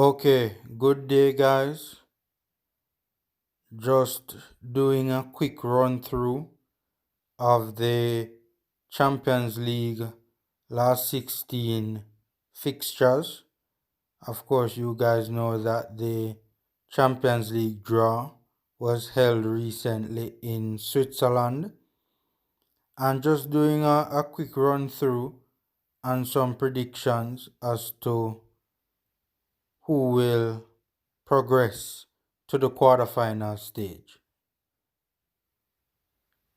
Okay, good day, guys. Just doing a quick run through of the Champions League last 16 fixtures. Of course, you guys know that the Champions League draw was held recently in Switzerland. And just doing a quick run through and some predictions as to who will progress to the quarterfinal stage.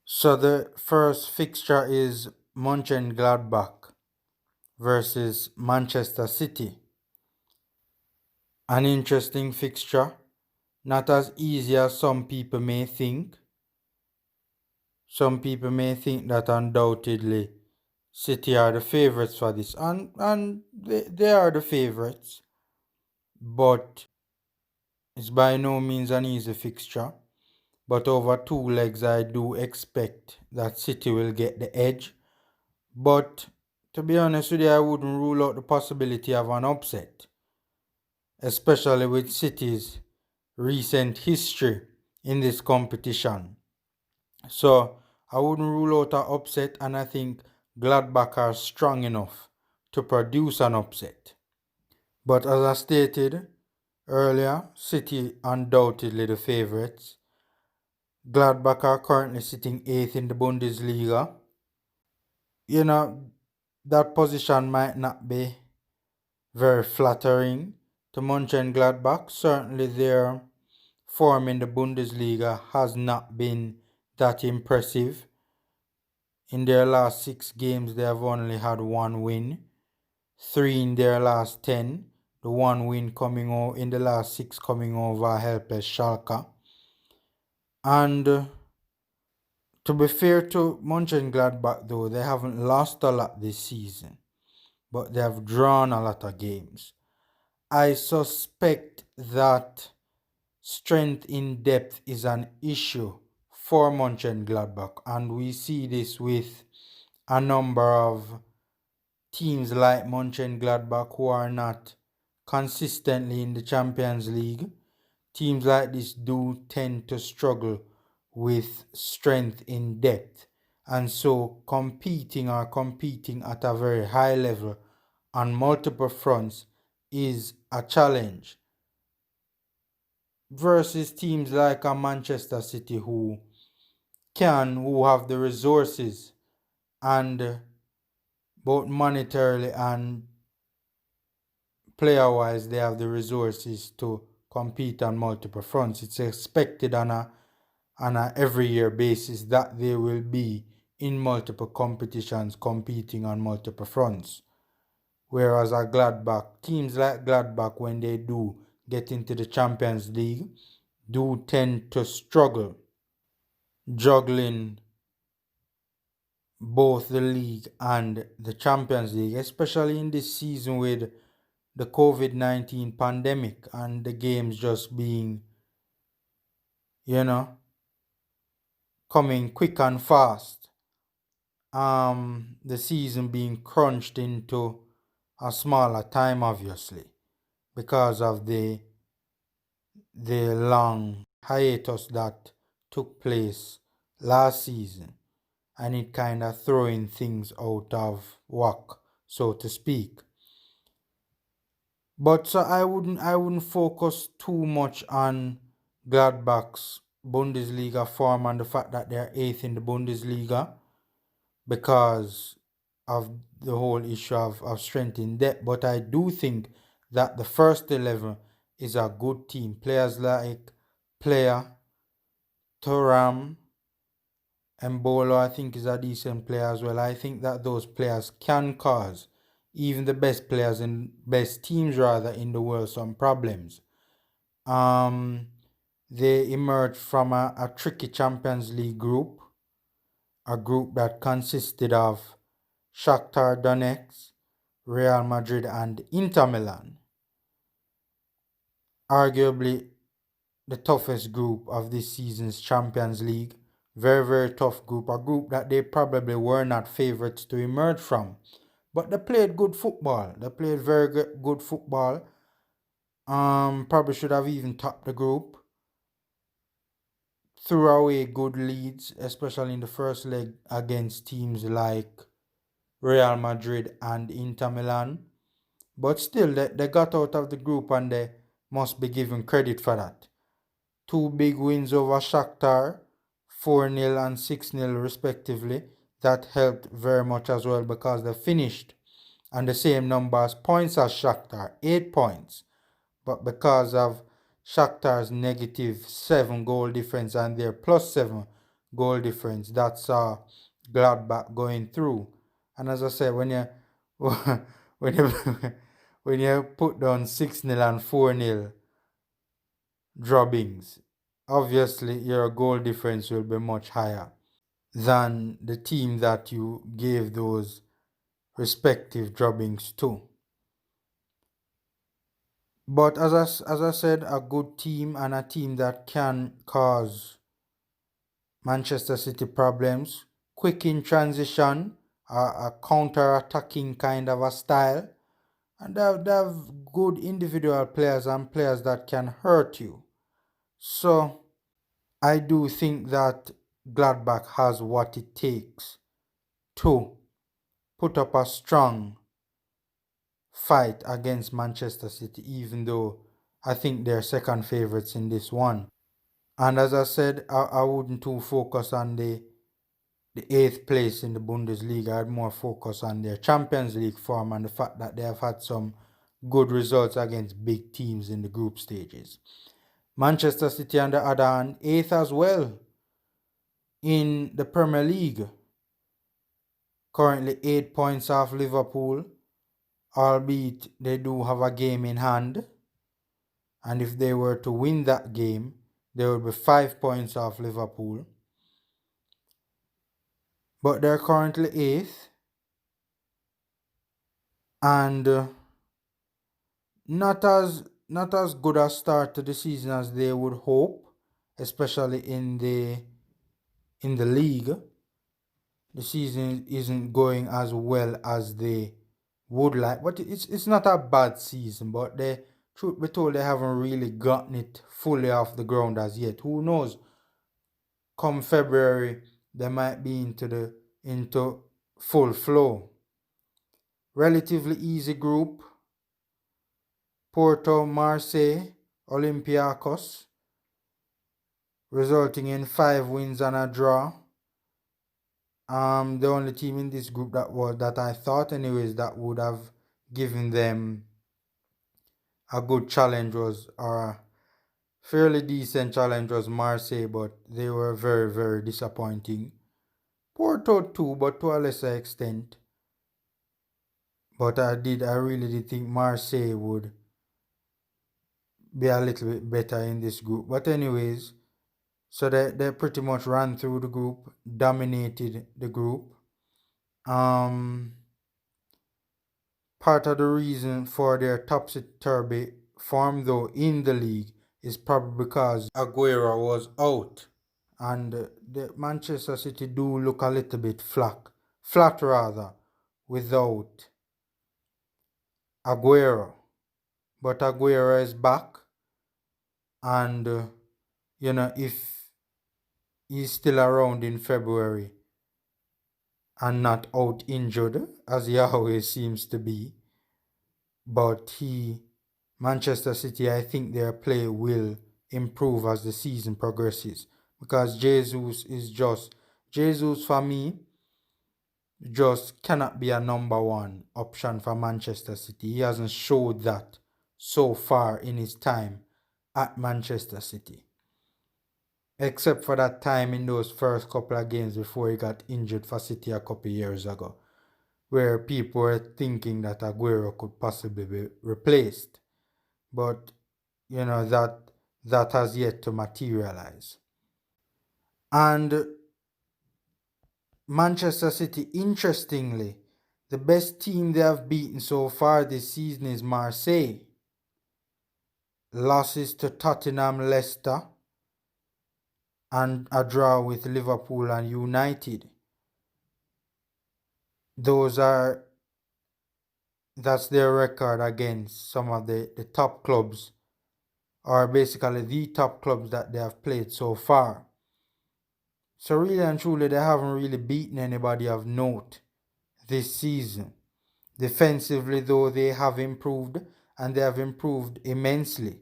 So the first fixture is Mönchengladbach versus Manchester City. An interesting fixture, not as easy as some people may think. Some people may think that undoubtedly City are the favourites for this, and they are the favourites, but it's by no means an easy fixture. But over two legs, I do expect that City will get the edge. But to be honest with you, I wouldn't rule out the possibility of an upset, especially with City's recent history in this competition. So I wouldn't rule out an upset, and I think Gladbach are strong enough to produce an upset. But as I stated earlier, City undoubtedly the favourites. Gladbach are currently sitting 8th in the Bundesliga. You know, that position might not be very flattering to Mönchengladbach. Certainly their form in the Bundesliga has not been that impressive. In their last 6 games, they have only had one win. 3 in their last 10. The one win coming over in the last 6 coming over helpless Schalke. And to be fair to Mönchengladbach though, they haven't lost a lot this season, but they have drawn a lot of games. I suspect that strength in depth is an issue for Mönchengladbach, and we see this with a number of teams like Mönchengladbach who are not consistently in the Champions League. Teams like this do tend to struggle with strength in depth, and so competing at a very high level on multiple fronts is a challenge versus teams like a Manchester City who have the resources, and both monetarily and player wise they have the resources to compete on multiple fronts. It's expected on a every year basis that they will be in multiple competitions competing on multiple fronts. Whereas teams like Gladbach, when they do get into the Champions League, do tend to struggle juggling both the league and the Champions League, especially in this season with the COVID-19 pandemic and the games just being, coming quick and fast. The season being crunched into a smaller time, obviously, because of the long hiatus that took place last season, and it kind of throwing things out of whack, so to speak. But so I wouldn't focus too much on Gladbach's Bundesliga form and the fact that they're 8th in the Bundesliga because of the whole issue of strength in depth. But I do think that the first 11 is a good team. Players like Player, Thuram, Mbolo, I think is a decent player as well. I think that those players can cause even the best players and best teams rather in the world some problems. They emerged from a tricky Champions League group, a group that consisted of Shakhtar Donetsk, Real Madrid, and Inter Milan. Arguably the toughest group of this season's Champions League. Very, very tough group. A group that they probably were not favourites to emerge from. But they played good football. They played very good football. Probably should have even topped the group. Threw away good leads, especially in the first leg against teams like Real Madrid and Inter Milan. But still, they got out of the group and they must be given credit for that. Two big wins over Shakhtar, 4-0 and 6-0 respectively. That helped very much as well because they finished on the same number as points as Shakhtar, 8 points. But because of Shakhtar's -7 goal difference and their +7 goal difference, that saw Gladbach going through. And as I said, when you when you when you put down 6-0 and 4-0 drubbings, obviously your goal difference will be much higher than the team that you gave those respective drubbings to. But as I said, a good team and a team that can cause Manchester City problems, quick in transition, a counter-attacking kind of a style, and they have good individual players and players that can hurt you. So I do think that Gladbach has what it takes to put up a strong fight against Manchester City, even though I think they're second favourites in this one. And as I said, I wouldn't too focus on the eighth place in the Bundesliga. I'd more focus on their Champions League form and the fact that they have had some good results against big teams in the group stages. Manchester City, on the other hand, eighth as well in the Premier League. Currently 8 points off Liverpool, albeit they do have a game in hand. And if they were to win that game, they would be 5 points off Liverpool. But they're currently 8th. And not as good a start to the season as they would hope, especially in the league. The season isn't going as well as they would like, but it's not a bad season. But they, truth be told, they haven't really gotten it fully off the ground as yet. Who knows? Come February, they might be into full flow. Relatively easy group. Porto, Marseille, Olympiacos, resulting in 5 wins and a draw. The only team in this group that I thought anyways that would have given them a good challenge was, or a fairly decent challenge was, Marseille, but they were very, very disappointing. Porto too, but to a lesser extent. But I really did think Marseille would be a little bit better in this group. But anyways, so they pretty much ran through the group, dominated the group. Part of the reason for their topsy-turvy form though in the league is probably because Aguero was out. And the Manchester City do look a little bit flat rather, without Aguero. But Aguero is back, and if he's still around in February and not out injured, as he always seems to be, but Manchester City, I think their play will improve as the season progresses, because Jesus for me just cannot be a number one option for Manchester City. He hasn't showed that so far in his time at Manchester City. Except for that time in those first couple of games before he got injured for City a couple of years ago, where people were thinking that Aguero could possibly be replaced. But, that has yet to materialize. And Manchester City, interestingly, the best team they have beaten so far this season is Marseille. Losses to Tottenham, Leicester, and a draw with Liverpool and United. That's their record against some of the top clubs are basically the top clubs that they have played so far. So really and truly, they haven't really beaten anybody of note this season. Defensively, though, they have improved, and they have improved immensely.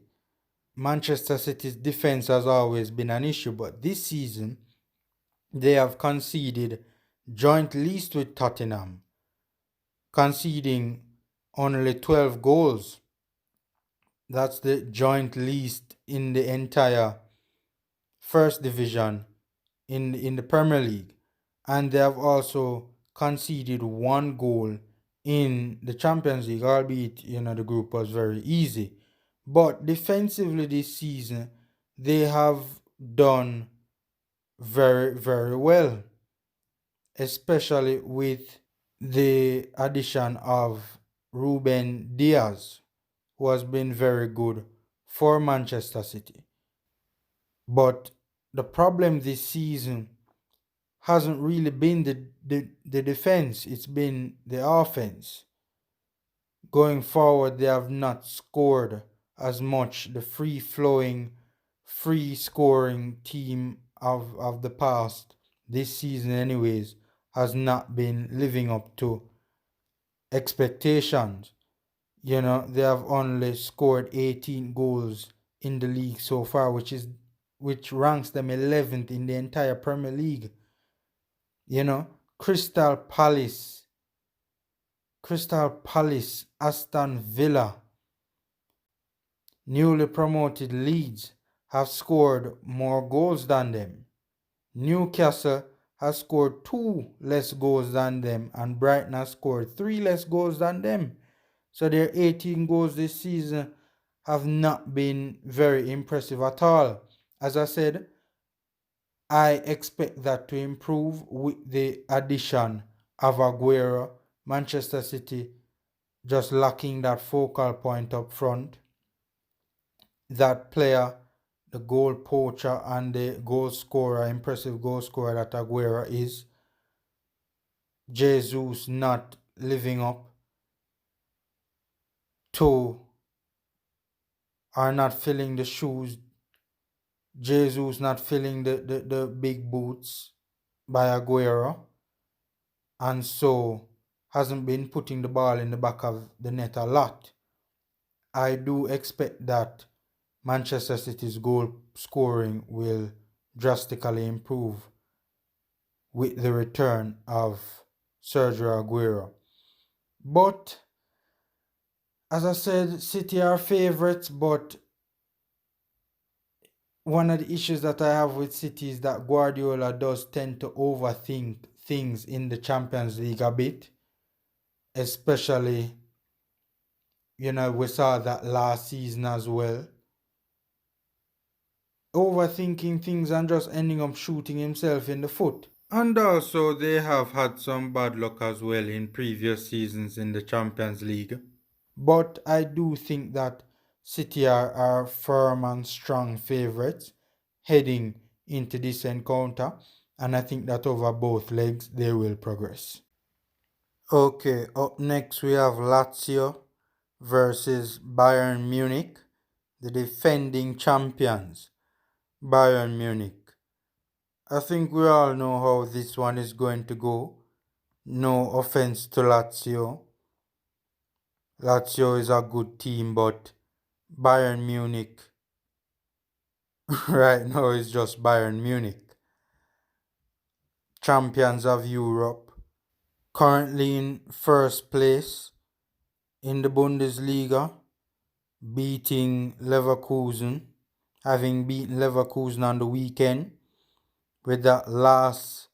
Manchester City's defense has always been an issue, but this season they have conceded joint least with Tottenham, conceding only 12 goals. That's the joint least in the entire first division in the Premier League. And they have also conceded one goal in the Champions League, albeit the group was very easy. But defensively this season, they have done very, very well, especially with the addition of Ruben Diaz, who has been very good for Manchester City. But the problem this season hasn't really been the defense, it's been the offense. Going forward, they have not scored as much. The free flowing, free scoring team of the past, this season, anyways, has not been living up to expectations. They have only scored 18 goals in the league so far, which ranks them 11th in the entire Premier League. Crystal Palace, Aston Villa, newly promoted Leeds have scored more goals than them. Newcastle has scored 2 less goals than them, and Brighton has scored 3 less goals than them. So their 18 goals this season have not been very impressive at all. As I said, I expect that to improve with the addition of Aguero. Manchester City just lacking that focal point up front. That player, the goal poacher and the goal scorer, impressive goal scorer that Aguero is. Jesus not living up to, are not filling the shoes. Jesus not filling the big boots by Aguero, and so hasn't been putting the ball in the back of the net a lot. I do expect that Manchester City's goal scoring will drastically improve with the return of Sergio Aguero. But as I said, City are favourites, but one of the issues that I have with City is that Guardiola does tend to overthink things in the Champions League a bit. Especially, we saw that last season as well. Overthinking things and just ending up shooting himself in the foot. And also, they have had some bad luck as well in previous seasons in the Champions League. But I do think that City are firm and strong favourites heading into this encounter, and I think that over both legs they will progress. Okay, up next we have Lazio versus Bayern Munich, the defending champions, Bayern Munich. I think we all know how this one is going to go. No offense to Lazio. Lazio is a good team, but Bayern Munich right now is just Bayern Munich. Champions of Europe. Currently in first place in the Bundesliga, beating Leverkusen, having beaten Leverkusen on the weekend with that last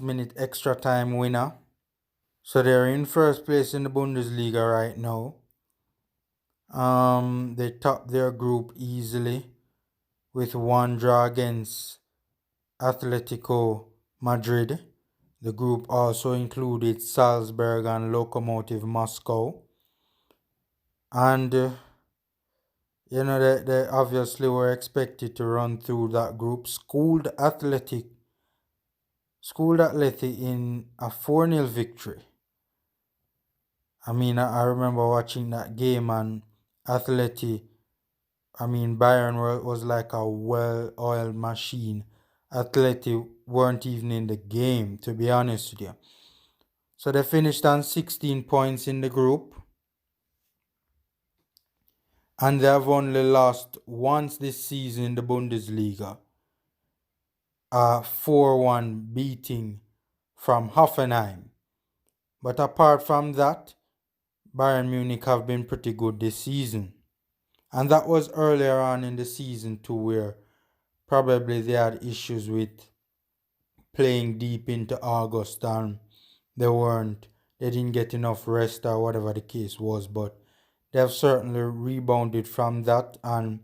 minute extra time winner. So they're in first place in the Bundesliga right now. They topped their group easily with one draw against Atletico Madrid. The group also included Salzburg and Lokomotiv Moscow. And, they obviously were expected to run through that group. Schooled Athletic in a 4-0 victory. I remember watching that game, and Atleti I mean, Bayern was like a well-oiled machine. Atleti weren't even in the game, to be honest with you. So they finished on 16 points in the group, and they have only lost once this season in the Bundesliga. A 4-1 beating from Hoffenheim. But apart from that, Bayern Munich have been pretty good this season. And that was earlier on in the season too, where probably they had issues with playing deep into August and they didn't get enough rest or whatever the case was, but they have certainly rebounded from that and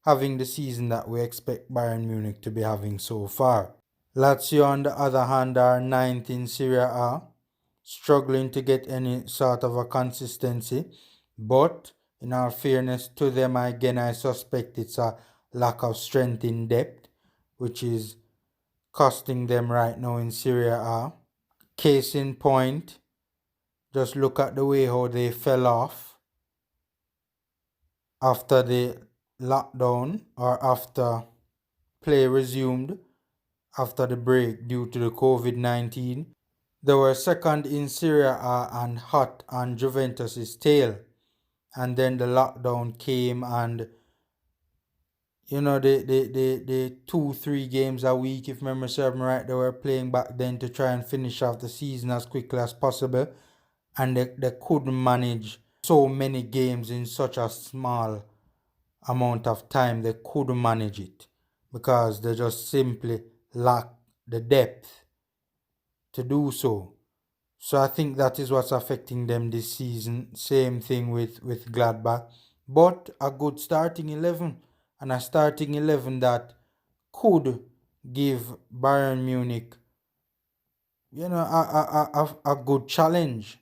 having the season that we expect Bayern Munich to be having so far. Lazio, on the other hand, are ninth in Serie A, struggling to get any sort of a consistency. But in all fairness to them, again, I suspect it's a lack of strength in depth, which is costing them right now in Serie A. Case in point, just look at the way how they fell off after the lockdown or after play resumed after the break due to the COVID-19. They were second in Serie A and hot on Juventus' tail. And then the lockdown came and the 2-3 games a week, if memory serves me right, they were playing back then to try and finish off the season as quickly as possible. And they couldn't manage so many games in such a small amount of time. They couldn't manage it because they just simply lacked the depth to do so. So I think that is what's affecting them this season. Same thing with Gladbach. But a good starting 11 and a starting 11 that could give Bayern Munich, a good challenge.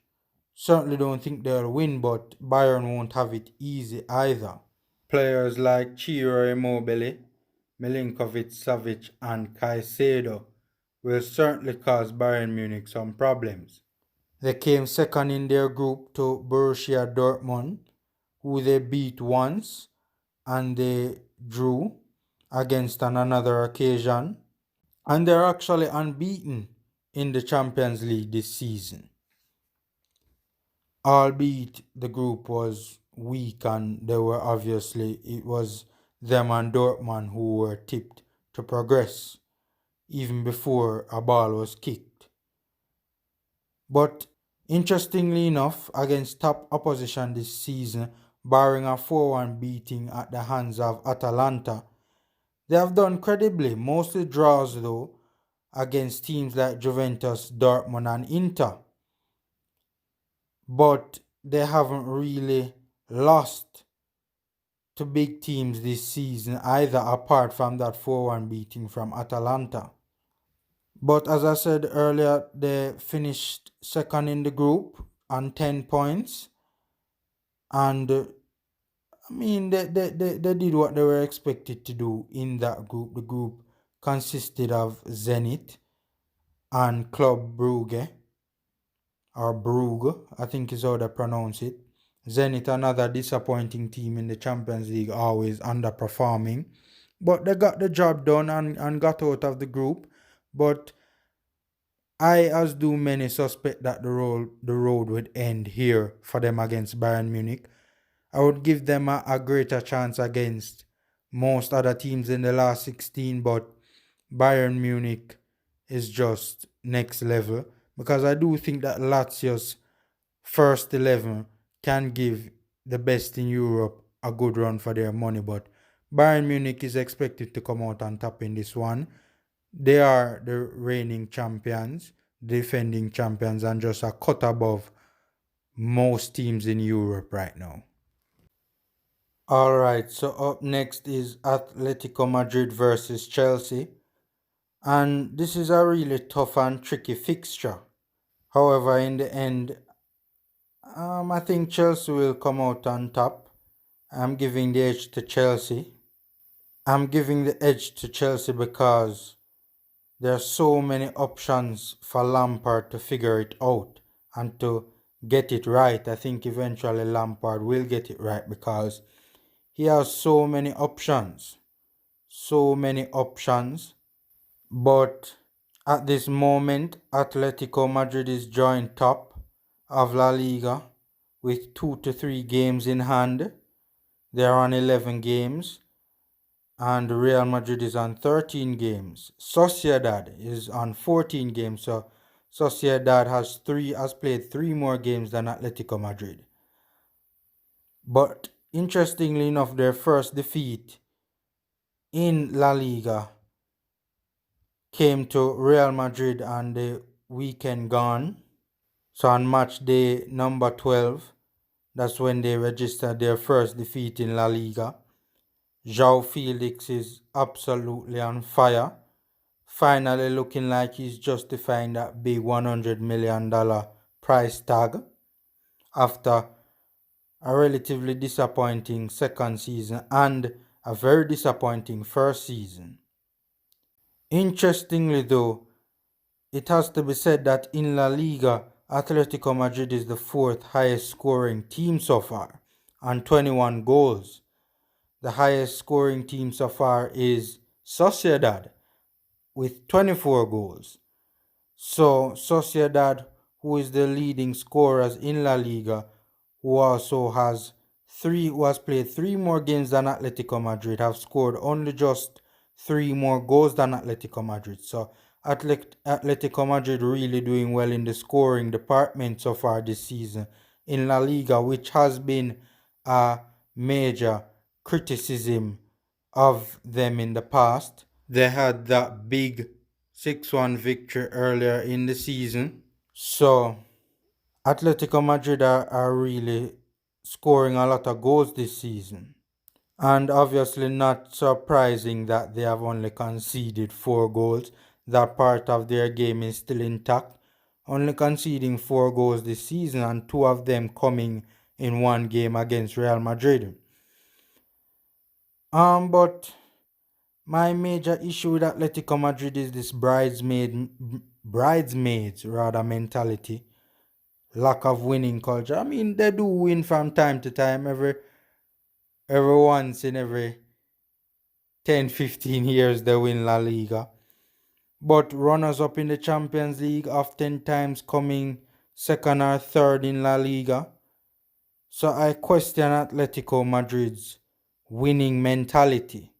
Certainly don't think they'll win, but Bayern won't have it easy either. Players like Ciro Immobile, Milinkovic Savic and Caicedo will certainly cause Bayern Munich some problems. They came second in their group to Borussia Dortmund, who they beat once and they drew against on another occasion. And they're actually unbeaten in the Champions League this season. Albeit the group was weak and it was them and Dortmund who were tipped to progress even before a ball was kicked. But interestingly enough, against top opposition this season, barring a 4-1 beating at the hands of Atalanta, they have done credibly, mostly draws though, against teams like Juventus, Dortmund and Inter. But they haven't really lost to big teams this season either, apart from that 4-1 beating from Atalanta. But as I said earlier, they finished second in the group on 10 points. And they did what they were expected to do in that group. The group consisted of Zenit and Club Brugge, or Brugge, I think is how they pronounce it. Zenit, another disappointing team in the Champions League, always underperforming. But they got the job done and got out of the group. But I, as do many, suspect that the road would end here for them against Bayern Munich. I would give them a greater chance against most other teams in the last 16, but Bayern Munich is just next level, because I do think that Lazio's first 11 can give the best in Europe a good run for their money, but Bayern Munich is expected to come out on top in this one. They are the reigning champions, defending champions, and just a cut above most teams in Europe right now. Alright, so up next is Atletico Madrid versus Chelsea. And this is a really tough and tricky fixture. However, in the end, I think Chelsea will come out on top. I'm giving the edge to Chelsea. I'm giving the edge to Chelsea because there are so many options for Lampard to figure it out and to get it right. I think eventually Lampard will get it right because he has so many options. So many options. But at this moment, Atletico Madrid is joint top of La Liga with 2 to 3 games in hand. They are on 11 games, and Real Madrid is on 13 games. Sociedad is on 14 games, so Sociedad has played 3 more games than Atletico Madrid. But interestingly enough, their first defeat in La Liga came to Real Madrid on the weekend gone. So on match day number 12, that's when they registered their first defeat in La Liga. João Felix is absolutely on fire. Finally looking like he's justifying that big $100 million price tag after a relatively disappointing second season and a very disappointing first season. Interestingly though, it has to be said that in La Liga, Atletico Madrid is the 4th highest scoring team so far, on 21 goals. The highest scoring team so far is Sociedad, with 24 goals. So Sociedad, who is the leading scorers in La Liga, who has played 3 more games than Atletico Madrid, have scored only just 3 more goals than Atletico Madrid. So Atletico Madrid really doing well in the scoring department so far this season in La Liga, which has been a major criticism of them in the past. They had that big 6-1 victory earlier in the season. So Atletico Madrid are really scoring a lot of goals this season. And obviously not surprising that they have only conceded 4 goals. That part of their game is still intact. Only conceding 4 goals this season, and 2 of them coming in one game against Real Madrid. But my major issue with Atletico Madrid is this bridesmaids mentality. Lack of winning culture. I mean, they do win from time to time, every once in every 10-15 years they win La Liga. But runners up in the Champions League oftentimes coming second or third in La Liga. So I question Atletico Madrid's winning mentality.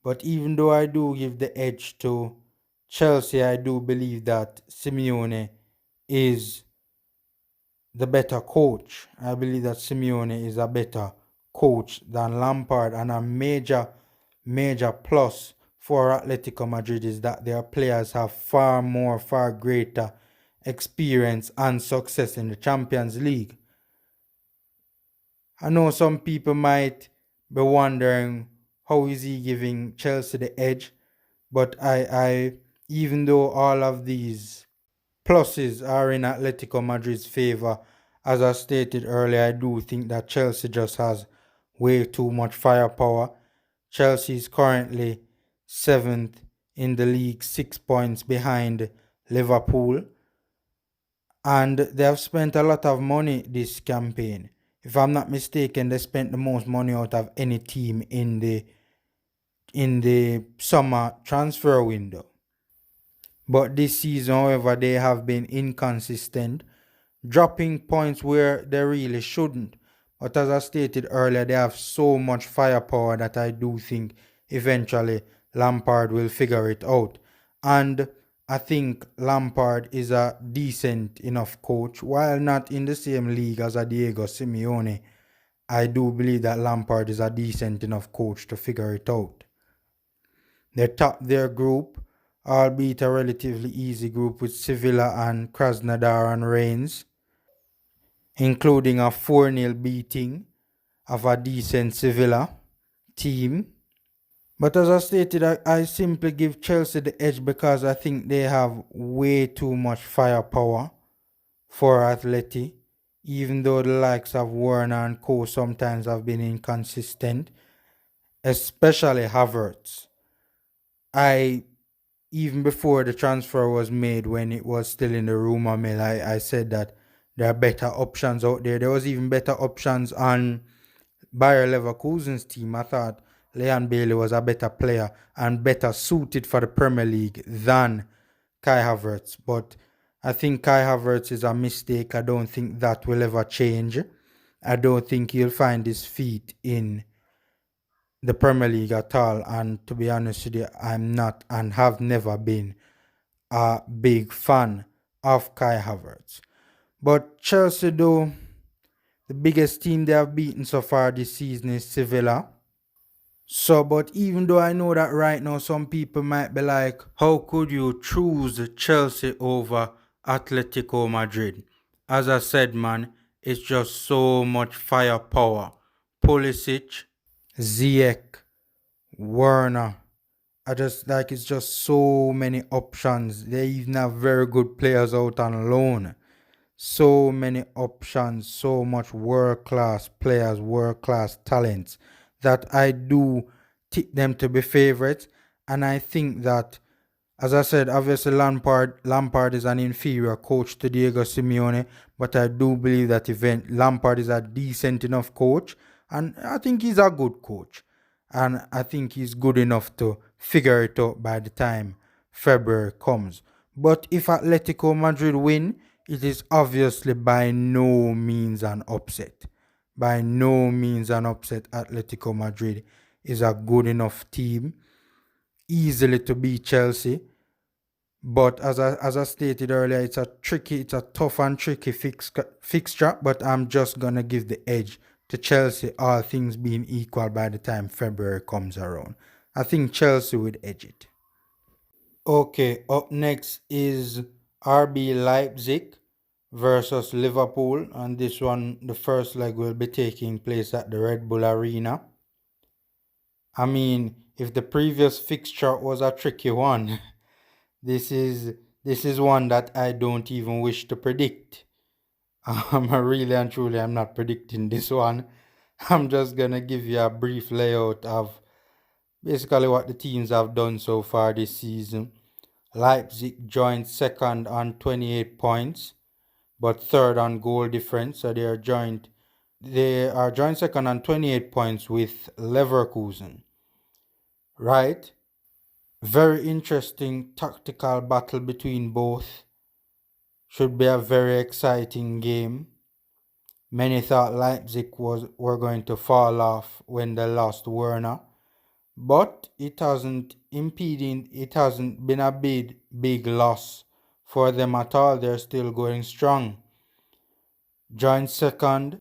But even though I do give the edge to Chelsea, I do believe that Simeone is the better coach. I believe that Simeone is a better coach than Lampard, and a major plus for Atletico Madrid is that their players have far greater experience and success in the Champions League. I know some people might be wondering how is he giving Chelsea the edge, but I even though all of these pluses are in Atletico Madrid's favor, as I stated earlier, I do think that Chelsea just has way too much firepower. Chelsea is currently 7th in the league, 6 points behind Liverpool. And they have spent a lot of money this campaign. If I'm not mistaken, they spent the most money out of any team in the summer transfer window. But this season, however, they have been inconsistent, dropping points where they really shouldn't. But as I stated earlier, they have so much firepower that I do think eventually Lampard will figure it out. And I think Lampard is a decent enough coach. While not in the same league as a Diego Simeone, I do believe that Lampard is a decent enough coach to figure it out. They topped their group, albeit a relatively easy group, with Sevilla and Krasnodar and Reims, including a 4-0 beating of a decent Sevilla team. But as I stated, I simply give Chelsea the edge because I think they have way too much firepower for Atleti, even though the likes of Werner and Co sometimes have been inconsistent, especially Havertz. Even before the transfer was made, when it was still in the rumor mill, I said that there are better options out there. There was even better options on Bayer Leverkusen's team, I thought Leon Bailey was a better player and better suited for the Premier League than Kai Havertz. But I think Kai Havertz is a mistake. I don't think that will ever change. I don't think he'll find his feet in the Premier League at all. And to be honest with you, I'm not and have never been a big fan of Kai Havertz. But Chelsea, though, the biggest team they have beaten so far this season is Sevilla. So, but even though I know that right now some people might be like, how could you choose Chelsea over Atletico Madrid? As I said, man, it's just so much firepower. Pulisic, Ziyech, Werner. I just like it's just so many options. They even have very good players out on loan. So many options, so much world class players, world class talents that I do tick them to be favorites. And I think that, as I said, obviously Lampard is an inferior coach to Diego Simeone, but I do believe that Lampard is a decent enough coach, and I think he's a good coach, and I think he's good enough to figure it out by the time February comes. But if Atletico Madrid win, it is obviously by no means an upset. By no means an upset. Atletico Madrid is a good enough team easily to beat Chelsea. But as I stated earlier, it's a tough and tricky fixture. But I'm just gonna give the edge to Chelsea, all things being equal by the time February comes around. I think Chelsea would edge it. Okay, up next is RB Leipzig versus Liverpool, and this one, the first leg, will be taking place at the Red Bull Arena. I mean, if the previous fixture was a tricky one, this is one that I don't even wish to predict. Really and truly, I'm not predicting this one. I'm just gonna give you a brief layout of basically what the teams have done so far this season. Leipzig joined second on 28 points, but third on goal difference. So they are joined second on 28 points with Leverkusen. Right? Very interesting tactical battle between both. Should be a very exciting game. Many thought Leipzig were going to fall off when they lost Werner, but it hasn't been a big loss for them at all. They're still going strong. Joined second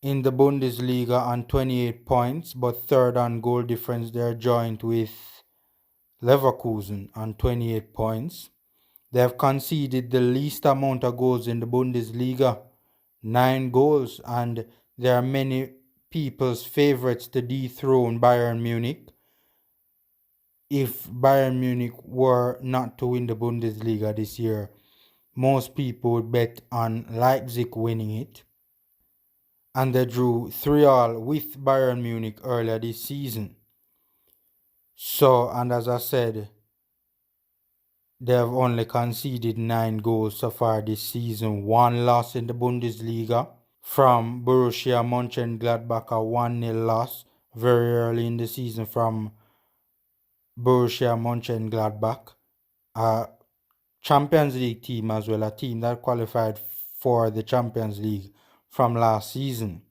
in the Bundesliga on 28 points, but third on goal difference. They're joined with Leverkusen on 28 points. They have conceded the least amount of goals in the Bundesliga, 9 goals, and there are many people's favorites to dethrone Bayern Munich. If Bayern Munich were not to win the Bundesliga this year, most people would bet on Leipzig winning it. And they drew 3-3 with Bayern Munich earlier this season. So, and as I said, they have only conceded 9 goals so far this season. 1 loss in the Bundesliga from Borussia Mönchengladbach, a 1-0 loss very early in the season from Borussia Mönchengladbach. A Champions League team as well, a team that qualified for the Champions League from last season.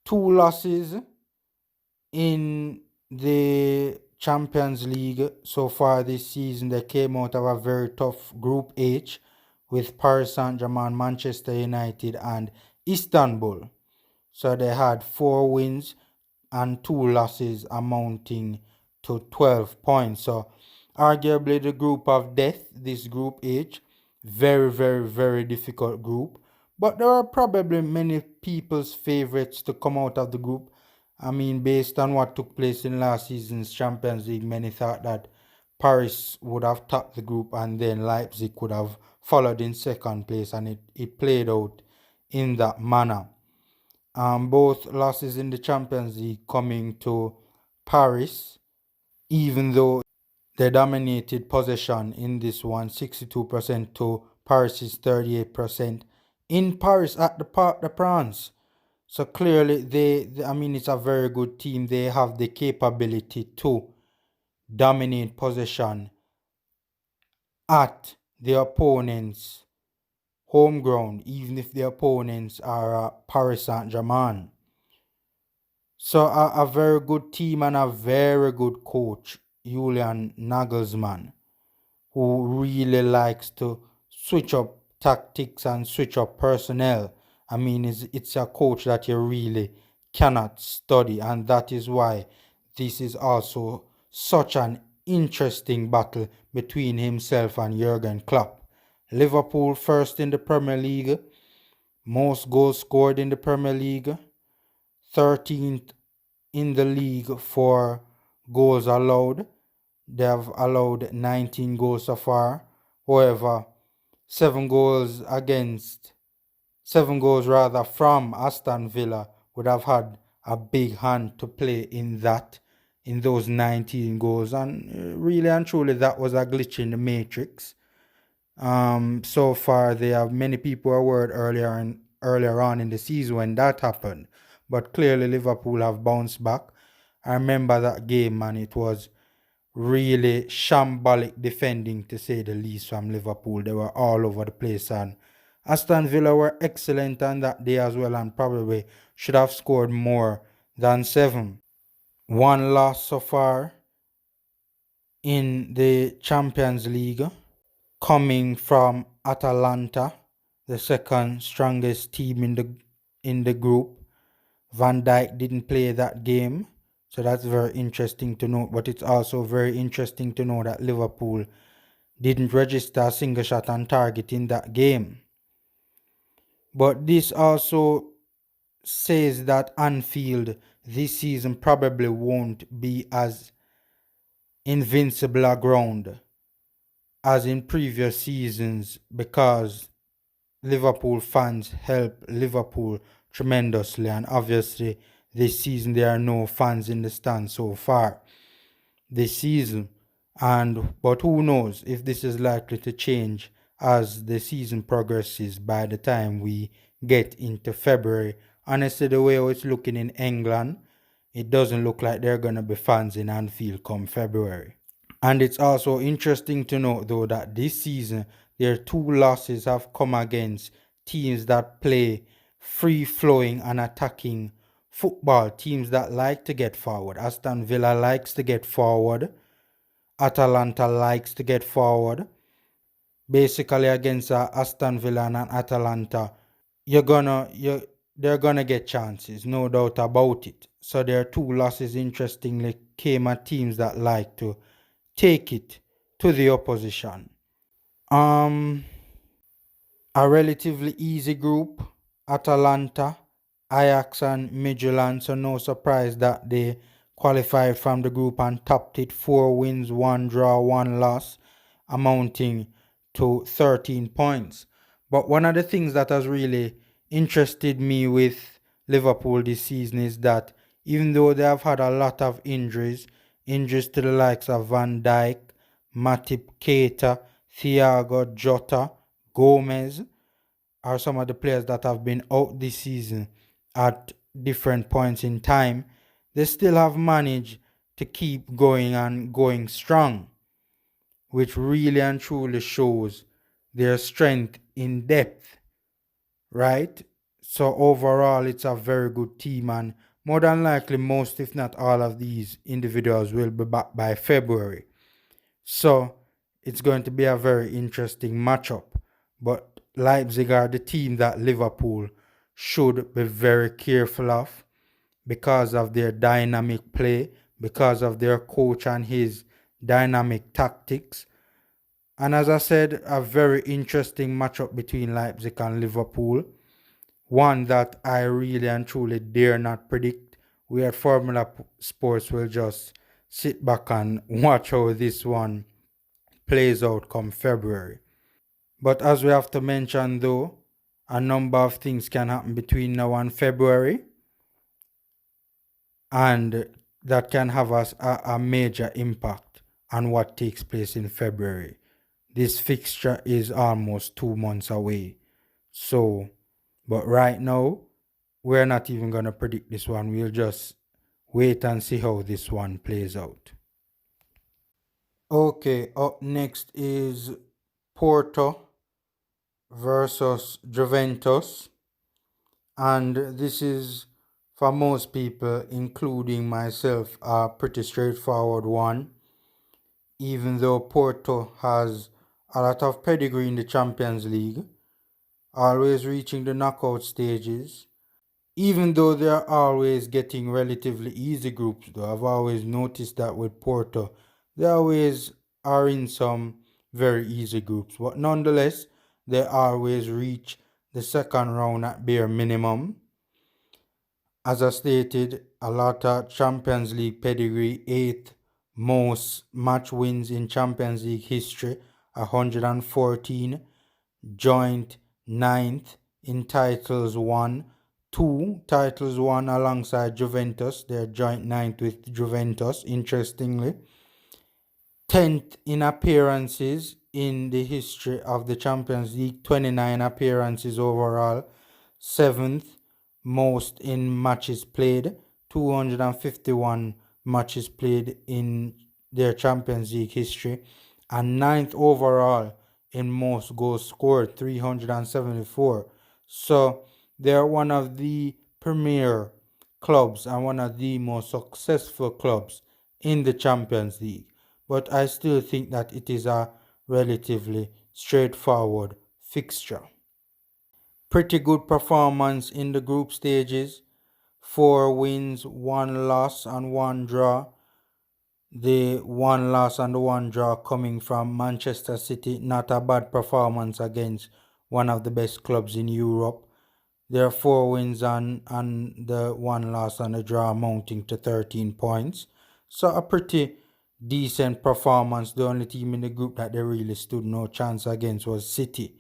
2 losses in the Champions League so far this season. They came out of a very tough Group H with Paris Saint-Germain, Manchester United and Istanbul. So they had 4 wins and 2 losses amounting to 12 points. So arguably the group of death, this Group H. Very, very, very difficult group. But there are probably many people's favorites to come out of the group. I mean, based on what took place in last season's Champions League, many thought that Paris would have topped the group and then Leipzig would have followed in second place, and it played out in that manner. Both losses in the Champions League coming to Paris, even though they dominated possession in this one, 62% to Paris's 38%. In Paris at the Parc des Princes, So clearly, I mean, it's a very good team. They have the capability to dominate possession at the opponent's home ground, even if the opponents are Paris Saint-Germain. So a very good team and a very good coach, Julian Nagelsmann, who really likes to switch up tactics and switch up personnel. I mean, it's a coach that you really cannot study, and that is why this is also such an interesting battle between himself and Jurgen Klopp. Liverpool first in the Premier League, most goals scored in the Premier League, 13th in the league for goals allowed. They have allowed 19 goals so far. However, 7 goals against, 7 goals rather from Aston Villa would have had a big hand to play in that, in those 19 goals. And really and truly, that was a glitch in the matrix. So far, there have many people were worried earlier on in the season when that happened, but clearly Liverpool have bounced back. I remember that game, and it was really shambolic defending, to say the least, from Liverpool. They were all over the place, and Aston Villa were excellent on that day as well, and probably should have scored more than 7. One loss so far in the Champions League, coming from Atalanta, the second strongest team in the group. Van Dijk didn't play that game, so that's very interesting to note. But it's also very interesting to know that Liverpool didn't register a single shot on target in that game. But this also says that Anfield this season probably won't be as invincible a ground as in previous seasons, because Liverpool fans help Liverpool tremendously, and obviously this season there are no fans in the stand so far this season. But who knows if this is likely to change as the season progresses by the time we get into February. Honestly, the way it's looking in England, it doesn't look like there are gonna be fans in Anfield come February. And it's also interesting to note, though, that this season their 2 losses have come against teams that play free-flowing and attacking football, teams that like to get forward. Aston Villa likes to get forward. Atalanta likes to get forward. Basically, against Aston Villa and Atalanta, they're gonna get chances, no doubt about it. So their 2 losses, interestingly, came at teams that like to take it to the opposition. A relatively easy group: Atalanta, Ajax, and Midtjylland. So no surprise that they qualified from the group and topped it. 4 wins, 1 draw, 1 loss, amounting to 13 points. But one of the things that has really interested me with Liverpool this season is that even though they have had a lot of injuries to the likes of Van Dijk, Matip, Keita, Thiago, Jota, Gomez are some of the players that have been out this season at different points in time, they still have managed to keep going and going strong, which really and truly shows their strength in depth, right? So overall, it's a very good team, and more than likely most, if not all, of these individuals will be back by February. So it's going to be a very interesting matchup. But Leipzig are the team that Liverpool should be very careful of because of their dynamic play, because of their coach and his dynamic tactics. And as I said, a very interesting matchup between Leipzig and Liverpool. One that I really and truly dare not predict. We at Formula Sports will just sit back and watch how this one plays out come February. But as we have to mention, though, a number of things can happen between now and February, and that can have a major impact on what takes place in February. This fixture is almost 2 months away. So, but right now, we're not even going to predict this one. We'll just wait and see how this one plays out. Okay, up next is Porto versus Juventus. And this is, for most people, including myself, a pretty straightforward one. Even though Porto has a lot of pedigree in the Champions League, always reaching the knockout stages. Even though they're always getting relatively easy groups, though, I've always noticed that with Porto, they always are in some very easy groups. But nonetheless, they always reach the second round at bare minimum. As I stated, a lot of Champions League pedigree, 8th most match wins in Champions League history, 114, joint 9th in titles won, 2 titles won alongside Juventus, they're joint 9th with Juventus, interestingly. 10th in appearances in the history of the Champions League, 29 appearances overall, 7th most in matches played, 251 matches played in their Champions League history, and 9th overall in most goals scored, 374. So they're one of the premier clubs and one of the most successful clubs in the Champions League. But I still think that it is a relatively straightforward fixture. Pretty good performance in the group stages. 4 wins, 1 loss and 1 draw. The 1 loss and the 1 draw coming from Manchester City. Not a bad performance against one of the best clubs in Europe. There are 4 wins and the 1 loss and a draw amounting to 13 points. So a pretty decent performance. The only team in the group that they really stood no chance against was City.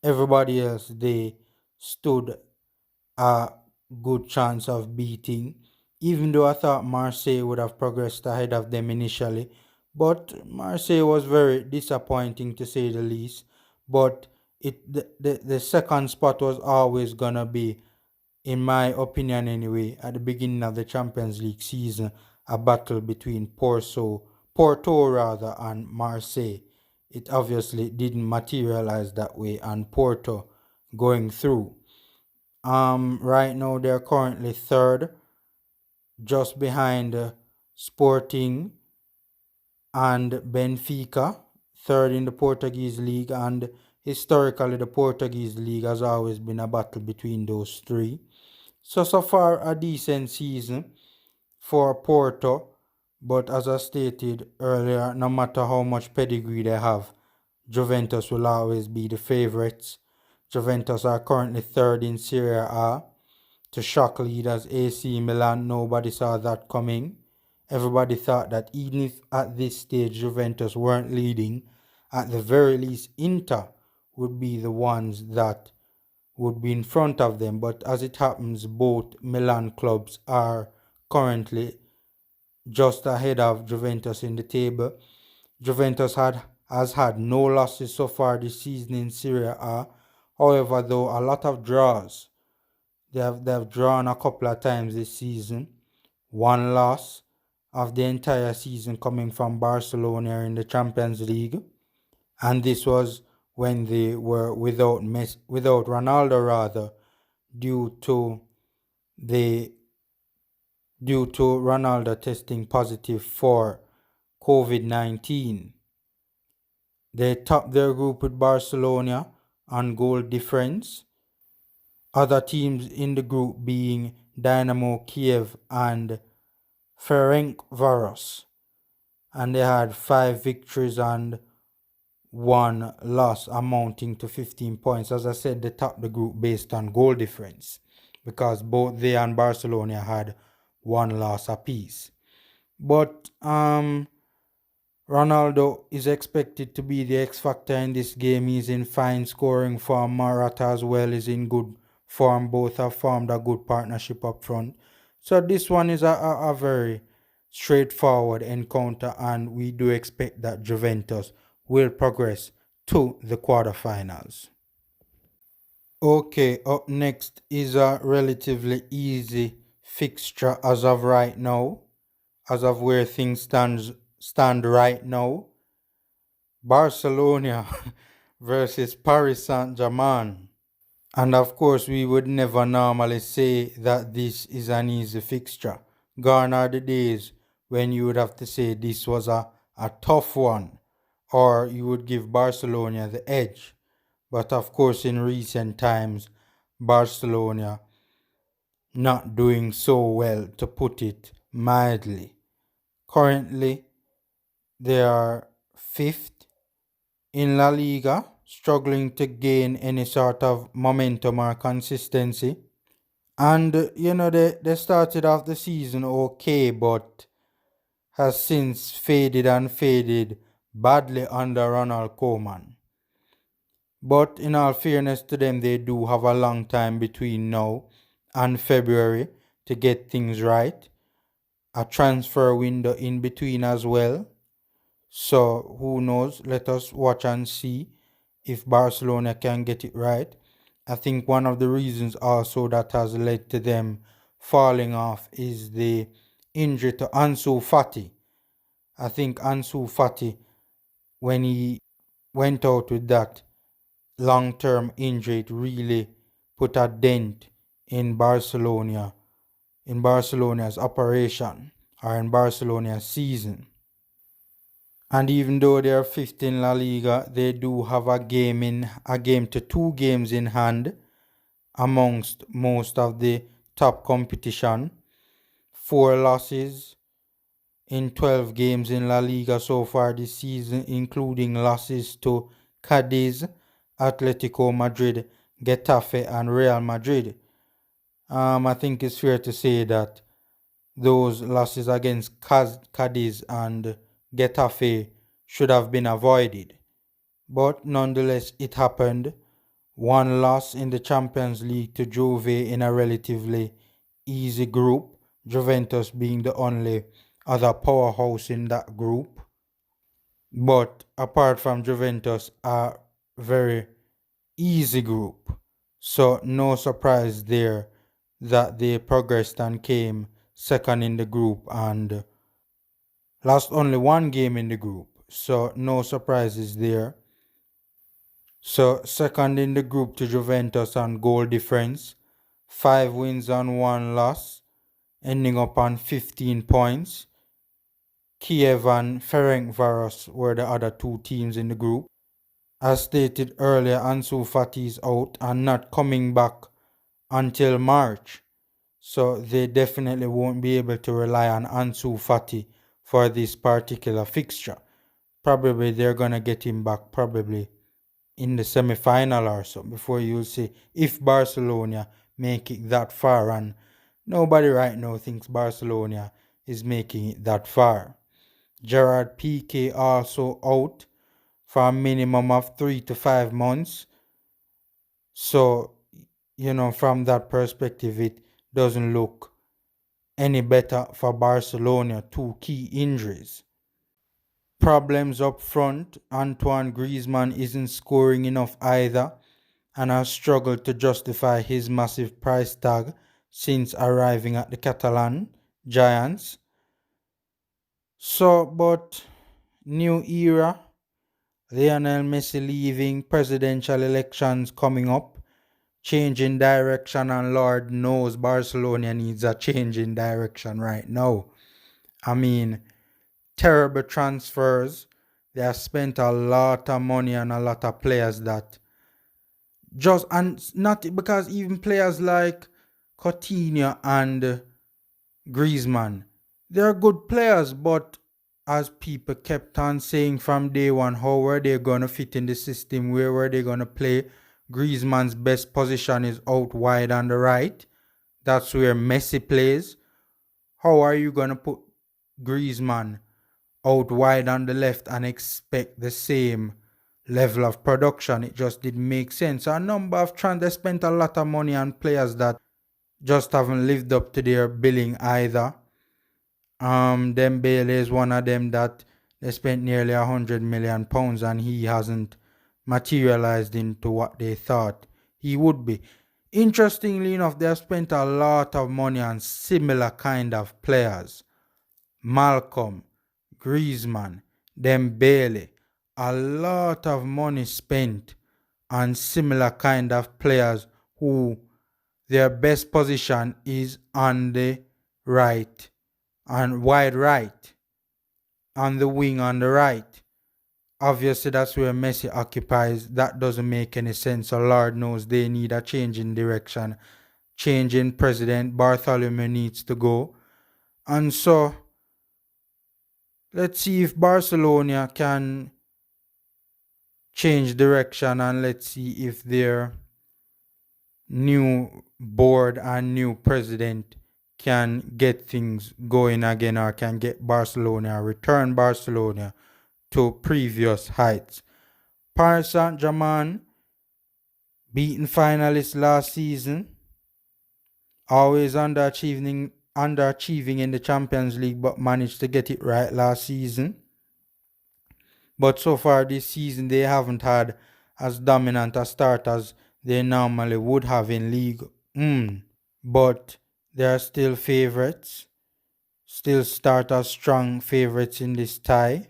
Everybody else they stood a good chance of beating, even though I thought Marseille would have progressed ahead of them initially. But Marseille was very disappointing to say the least. But the second spot was always gonna be, in my opinion anyway, at the beginning of the Champions League season, a battle between Porto and Marseille. It obviously didn't materialize that way, and Porto going through. Right now they're currently third, just behind Sporting and Benfica, third in the Portuguese league, and historically the Portuguese league has always been a battle between those three. So far a decent season for Porto, but as I stated earlier, no matter how much pedigree they have, Juventus will always be the favourites. Juventus are currently third in Serie A to shock leaders AC Milan. Nobody saw that coming. Everybody thought that even if at this stage Juventus weren't leading, at the very least Inter would be the ones that would be in front of them. But as it happens, both Milan clubs are currently just ahead of Juventus in the table. Juventus has had no losses so far this season in Serie A. However, though, a lot of draws. They have drawn a couple of times this season. 1 loss of the entire season coming from Barcelona in the Champions League. And this was when they were without Ronaldo rather, due to Ronaldo testing positive for COVID-19. They topped their group with Barcelona on goal difference. Other teams in the group being Dynamo Kiev and Ferencvaros. And they had 5 victories and 1 loss amounting to 15 points. As I said, they topped the group based on goal difference because both they and Barcelona had 1 loss apiece. But Ronaldo is expected to be the X factor in this game. He's in fine scoring form. Morata as well is in good form. Both have formed a good partnership up front. So this one is a very straightforward encounter, and we do expect that Juventus will progress to the quarterfinals. Okay, up next is a relatively easy fixture as of right now, as of where things stand right now. Barcelona versus Paris Saint-Germain. And of course, we would never normally say that this is an easy fixture. Gone are the days when you would have to say this was a tough one, or you would give Barcelona the edge. But of course, in recent times, Barcelona not doing so well, to put it mildly. Currently, they are fifth in La Liga, struggling to gain any sort of momentum or consistency. And they started off the season okay, but has since faded and faded badly under Ronald Koeman. But in all fairness to them, they do have a long time between now and February to get things right. A transfer window in between as well. So who knows? Let us watch and see if Barcelona can get it right. I think one of the reasons also that has led to them falling off is the injury to Ansu Fati. I think Ansu Fati, when he went out with that long-term injury, it really put a dent in Barcelona's operation, or in Barcelona's season. And even though they are fifth in La Liga, they do have two games in hand amongst most of the top competition. 4 losses in 12 games in La Liga so far this season, including losses to Cadiz, Atletico Madrid, Getafe, and Real Madrid. I think it's fair to say that those losses against Cadiz and Getafe should have been avoided. But nonetheless, it happened. One loss in the Champions League to Juve in a relatively easy group, Juventus being the only other powerhouse in that group. But apart from Juventus, a very easy group. So no surprise there that they progressed and came second in the group and lost only one game in the group. So no surprises there. So second in the group to Juventus on goal difference. 5 wins and 1 loss, ending up on 15 points. Kiev and Ferencvaros were the other two teams in the group. As stated earlier, Ansu Fati is out and not coming back until March. So they definitely won't be able to rely on Ansu Fati for this particular fixture. Probably they're going to get him back probably in the semi-final or so before you'll see if Barcelona make it that far, and nobody right now thinks Barcelona is making it that far. Gerard Piqué also out for a minimum of 3 to 5 months. So, from that perspective, it doesn't look any better for Barcelona. 2 key injuries. Problems up front. Antoine Griezmann isn't scoring enough either and has struggled to justify his massive price tag since arriving at the Catalan Giants. So, but new era, Lionel Messi leaving, presidential elections coming up, change in direction, and Lord knows Barcelona needs a change in direction right now. I mean, terrible transfers. They have spent a lot of money on a lot of players that and not because even players like Coutinho and Griezmann, they're good players, but as people kept on saying from day one, how were they gonna fit in the system? Where were they gonna play? Griezmann's best position is out wide on the right. That's where Messi plays. How are you gonna put Griezmann out wide on the left and expect the same level of production? It just didn't make sense. A number of they spent a lot of money on players that just haven't lived up to their billing either. Dembele is one of them that they spent nearly £100 million and he hasn't materialized into what they thought he would be. Interestingly enough, they have spent a lot of money on similar kind of players. Malcolm, Griezmann, Dembele, a lot of money spent on similar kind of players who their best position is on the right and wide right, on the wing on the right. Obviously, that's where Messi occupies. That doesn't make any sense. So Lord knows they need a change in direction, change in president. Bartholomew needs to go. And so, let's see if Barcelona can change direction, and let's see if their new board and new president can get things going again, or can get Barcelona, return Barcelona to previous heights. Paris Saint-Germain, beaten finalists last season, always underachieving in the Champions League, but managed to get it right last season. But so far this season, they haven't had as dominant a start as they normally would have in league. But they are still favorites, still start as strong favorites in this tie.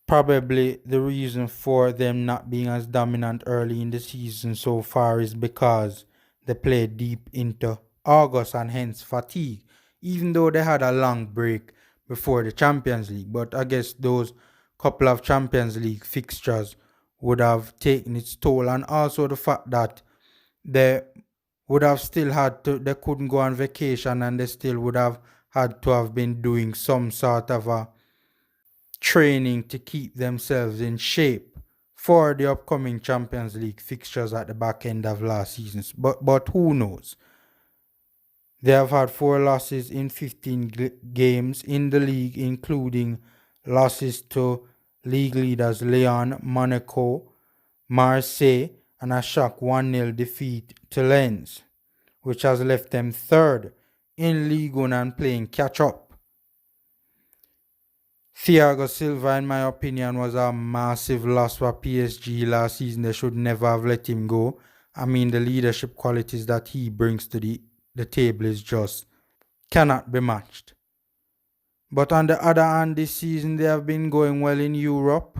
Probably the reason for them not being as dominant early in the season so far is because they played deep into August and hence fatigue, even though they had a long break before the Champions League. But I guess those couple of Champions League fixtures would have taken its toll, and also the fact that they would have still had to, they couldn't go on vacation, and they still would have had to have been doing some sort of a training to keep themselves in shape for the upcoming Champions League fixtures at the back end of last season. But who knows? They have had 4 losses in 15 games in the league, including losses to league leaders Lyon, Monaco, Marseille, and a shock 1-0 defeat to Lens, which has left them third in Ligue 1 and playing catch-up. Thiago Silva, in my opinion, was a massive loss for PSG last season. They should never have let him go. I mean, the leadership qualities that he brings to the table is just cannot be matched. But on the other hand, this season they have been going well in Europe.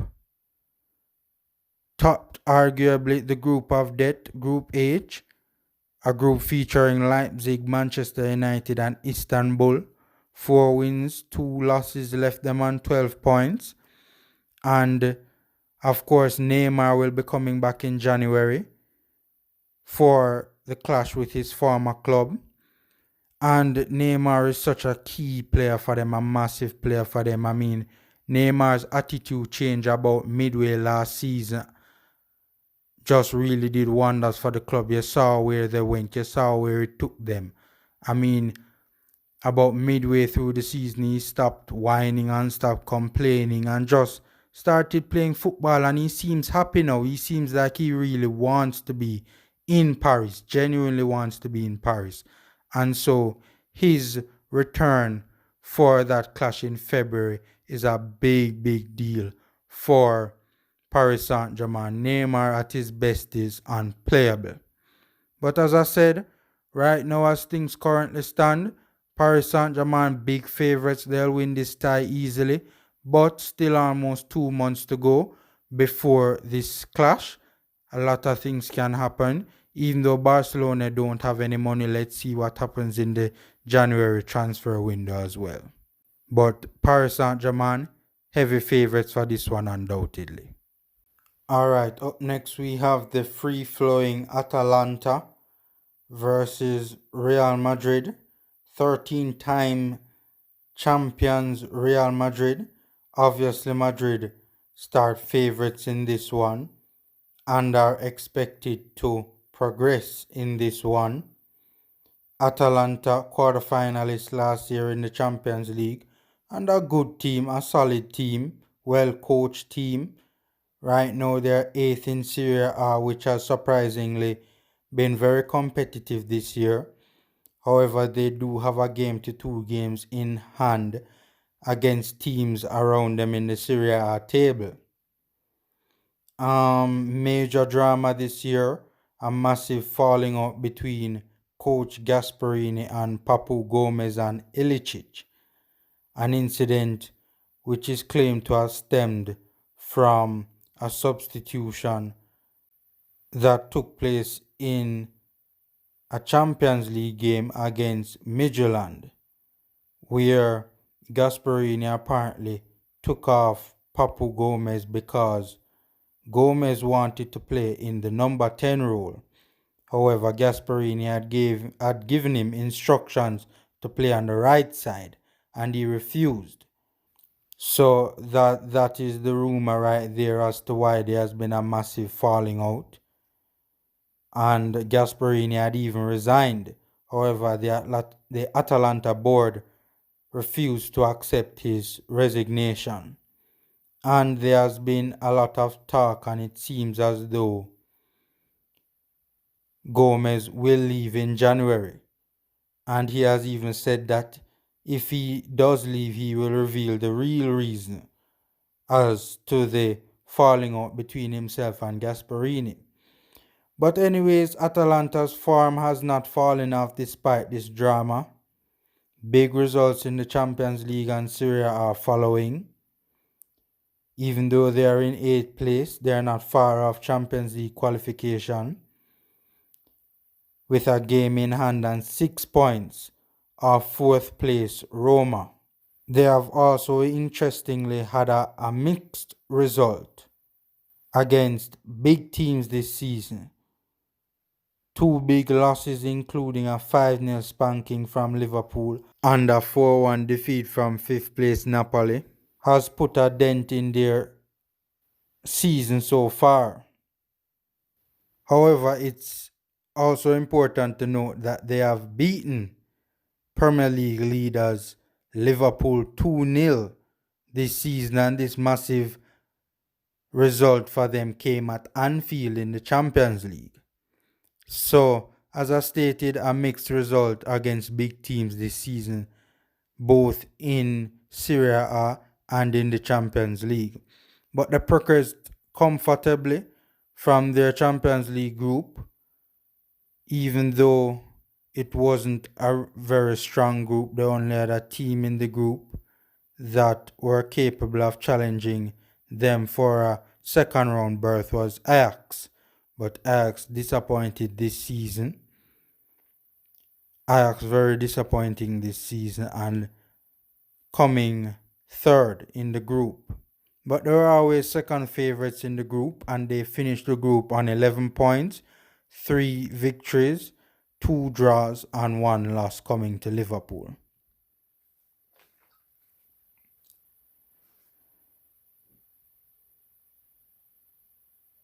Topped arguably the group of death, Group H, a group featuring Leipzig, Manchester United, and Istanbul. 4 wins, 2 losses left them on 12 points. And of course, Neymar will be coming back in January for the clash with his former club. And Neymar is such a key player for them, a massive player for them. I mean, Neymar's attitude change about midway last season just really did wonders for the club. You saw where they went, you saw where it took them. I mean, about midway through the season, he stopped whining and stopped complaining and just started playing football, and he seems happy now. He seems like he really wants to be in Paris, genuinely wants to be in Paris. And so his return for that clash in February is a big, big deal for Paris Saint-Germain. Neymar at his best is unplayable. But as I said, right now as things currently stand, Paris Saint-Germain big favorites. They'll win this tie easily, but still almost 2 months to go before this clash. A lot of things can happen. Even though Barcelona don't have any money, let's see what happens in the January transfer window as well. But Paris Saint-Germain, heavy favorites for this one undoubtedly. Alright, up next we have the free-flowing Atalanta versus Real Madrid. 13-time champions Real Madrid. Obviously Madrid start favorites in this one and are expected to progress in this one. Atalanta quarterfinalists last year in the Champions League, and a good team, a solid team, well-coached team. Right now they're 8th in Serie A, which has surprisingly been very competitive this year. However, they do have a game to 2 games in hand against teams around them in the Serie A table. Major drama this year, a massive falling out between coach Gasparini and Papu Gomez and Ilicic, an incident which is claimed to have stemmed from a substitution that took place in a Champions League game against Midtjylland, where Gasparini apparently took off Papu Gomez because Gomez wanted to play in the number 10 role. However, Gasparini had given him instructions to play on the right side and he refused. So that is the rumor right there as to why there has been a massive falling out. And Gasparini had even resigned. However, the Atalanta board refused to accept his resignation. And there has been a lot of talk, and it seems as though Gomez will leave in January. And he has even said that if he does leave, he will reveal the real reason as to the falling out between himself and Gasparini. But anyways, Atalanta's form has not fallen off despite this drama. Big results in the Champions League and Serie A are following. Even though they are in 8th place, they are not far off Champions League qualification, with a game in hand and 6 points of 4th place Roma. They have also interestingly had a mixed result against big teams this season. 2 big losses, including a 5-0 spanking from Liverpool and a 4-1 defeat from 5th place Napoli, has put a dent in their season so far. However, it's also important to note that they have beaten Premier League leaders Liverpool 2-0 this season, and this massive result for them came at Anfield in the Champions League. So, as I stated, a mixed result against big teams this season, both in Serie A and in the Champions League. But they progressed comfortably from their Champions League group, even though it wasn't a very strong group. They only had a team in the group that were capable of challenging them for a second round berth, was Ajax. But Ajax disappointed this season. Ajax very disappointing this season and coming third in the group. But they were always second favorites in the group, and they finished the group on 11 points, 3 victories, 2 draws and 1 loss coming to Liverpool.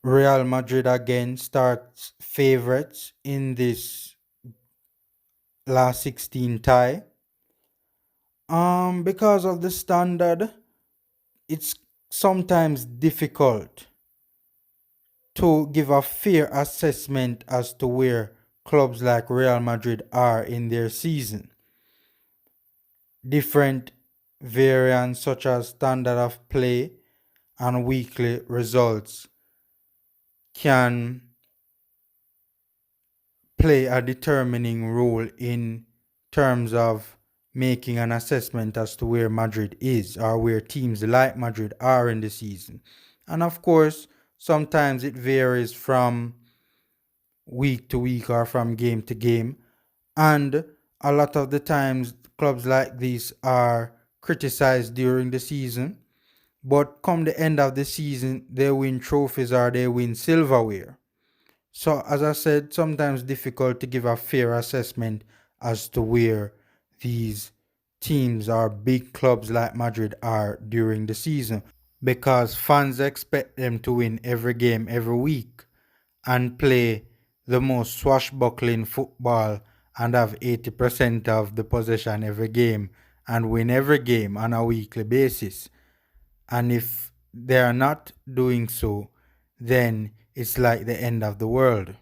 Real Madrid again starts favorites in this last 16 tie. Because of the standard, it's sometimes difficult to give a fair assessment as to where clubs like Real Madrid are in their season. Different variants such as standard of play and weekly results can play a determining role in terms of making an assessment as to where Madrid is or where teams like Madrid are in the season. And of course, sometimes it varies from week to week or from game to game. And a lot of the times, clubs like these are criticized during the season. But come the end of the season, they win trophies or they win silverware. So, as I said, sometimes difficult to give a fair assessment as to where these teams or big clubs like Madrid are during the season, because fans expect them to win every game every week and play the most swashbuckling football and have 80% of the possession every game and win every game on a weekly basis. And if they are not doing so, then it's like the end of the world.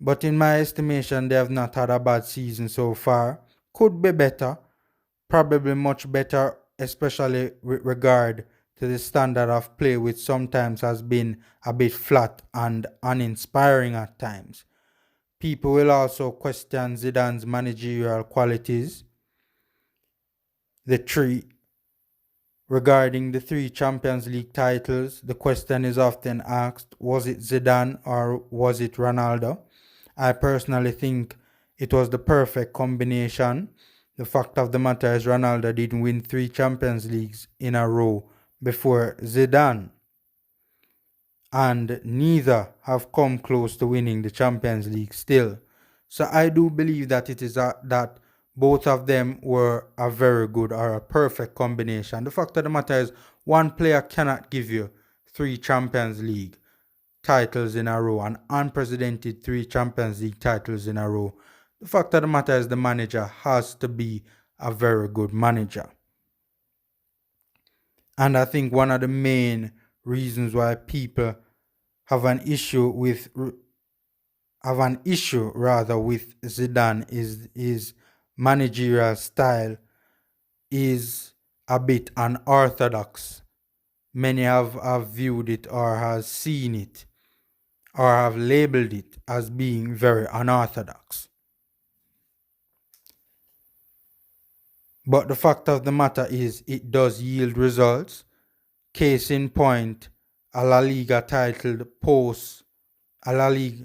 But in my estimation, they have not had a bad season so far. Could be better, probably much better, especially with regard to the standard of play, which sometimes has been a bit flat and uninspiring at times. people will also question Zidane's managerial qualities. The three Regarding the 3 Champions League titles, the question is often asked, was it Zidane or was it Ronaldo? I personally think it was the perfect combination. The fact of the matter is Ronaldo didn't win 3 Champions Leagues in a row before Zidane, and neither have come close to winning the Champions League still. So I do believe that it is that both of them were a very good or a perfect combination. The fact of the matter is one player cannot give you 3 Champions League titles in a row, an unprecedented 3 Champions League titles in a row. The fact of the matter is the manager has to be a very good manager. And I think one of the main reasons why people have an issue with Zidane is his managerial style is a bit unorthodox. Many have viewed it or have seen it or have labeled it as being very unorthodox. But the fact of the matter is it does yield results. Case in point, a La Liga titled post a La Liga.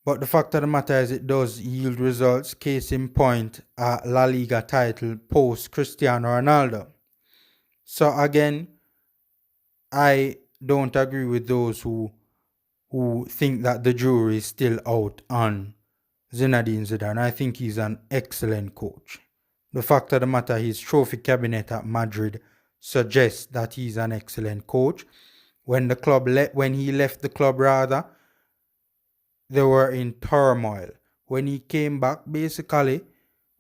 But the fact of the matter is it does yield results. Case in point, a La Liga title post Cristiano Ronaldo. So again, I don't agree with those who think that the jury is still out on Zinedine Zidane. I think he's an excellent coach. The fact of the matter, his trophy cabinet at Madrid suggests that he's an excellent coach. When he left the club, they were in turmoil. When he came back, basically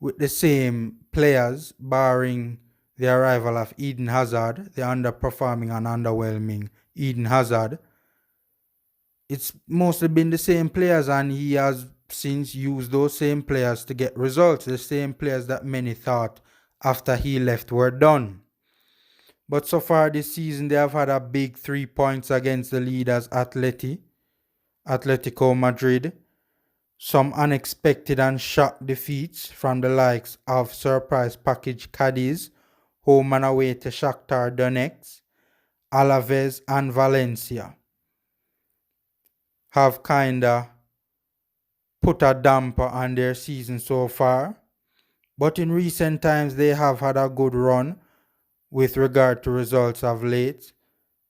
with the same players, barring the arrival of Eden Hazard, the underperforming and underwhelming Eden Hazard, it's mostly been the same players, and he has since used those same players to get results. The same players that many thought after he left were done. But so far this season, they have had a big 3 points against the leaders Atletico Madrid. Some unexpected and shock defeats from the likes of surprise package Cadiz, home and away to Shakhtar Donetsk, Alaves and Valencia have kinda put a damper on their season so far. But in recent times they have had a good run with regard to results of late.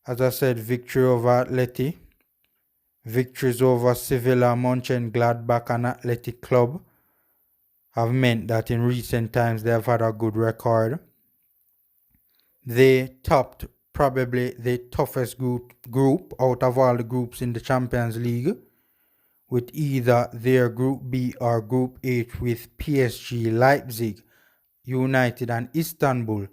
As I said, victory over Atleti, victories over Sevilla, Mönchengladbach and Athletic Club have meant that in recent times they have had a good record. They topped probably the toughest group out of all the groups in the Champions League, with either their Group B or Group H, with PSG, Leipzig, United and Istanbul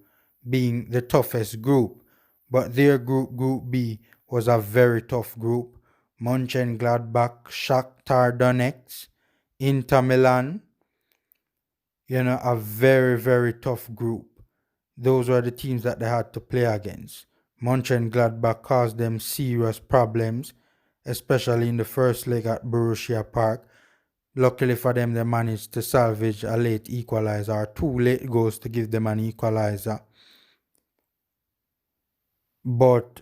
being the toughest group. But their Group B, was a very tough group. Mönchengladbach, Shakhtar Donetsk, Inter Milan, a very, very tough group. Those were the teams that they had to play against. Mönchengladbach caused them serious problems, especially in the first leg at Borussia Park. Luckily for them, they managed to salvage a late equalizer, or 2 late goals to give them an equalizer. But,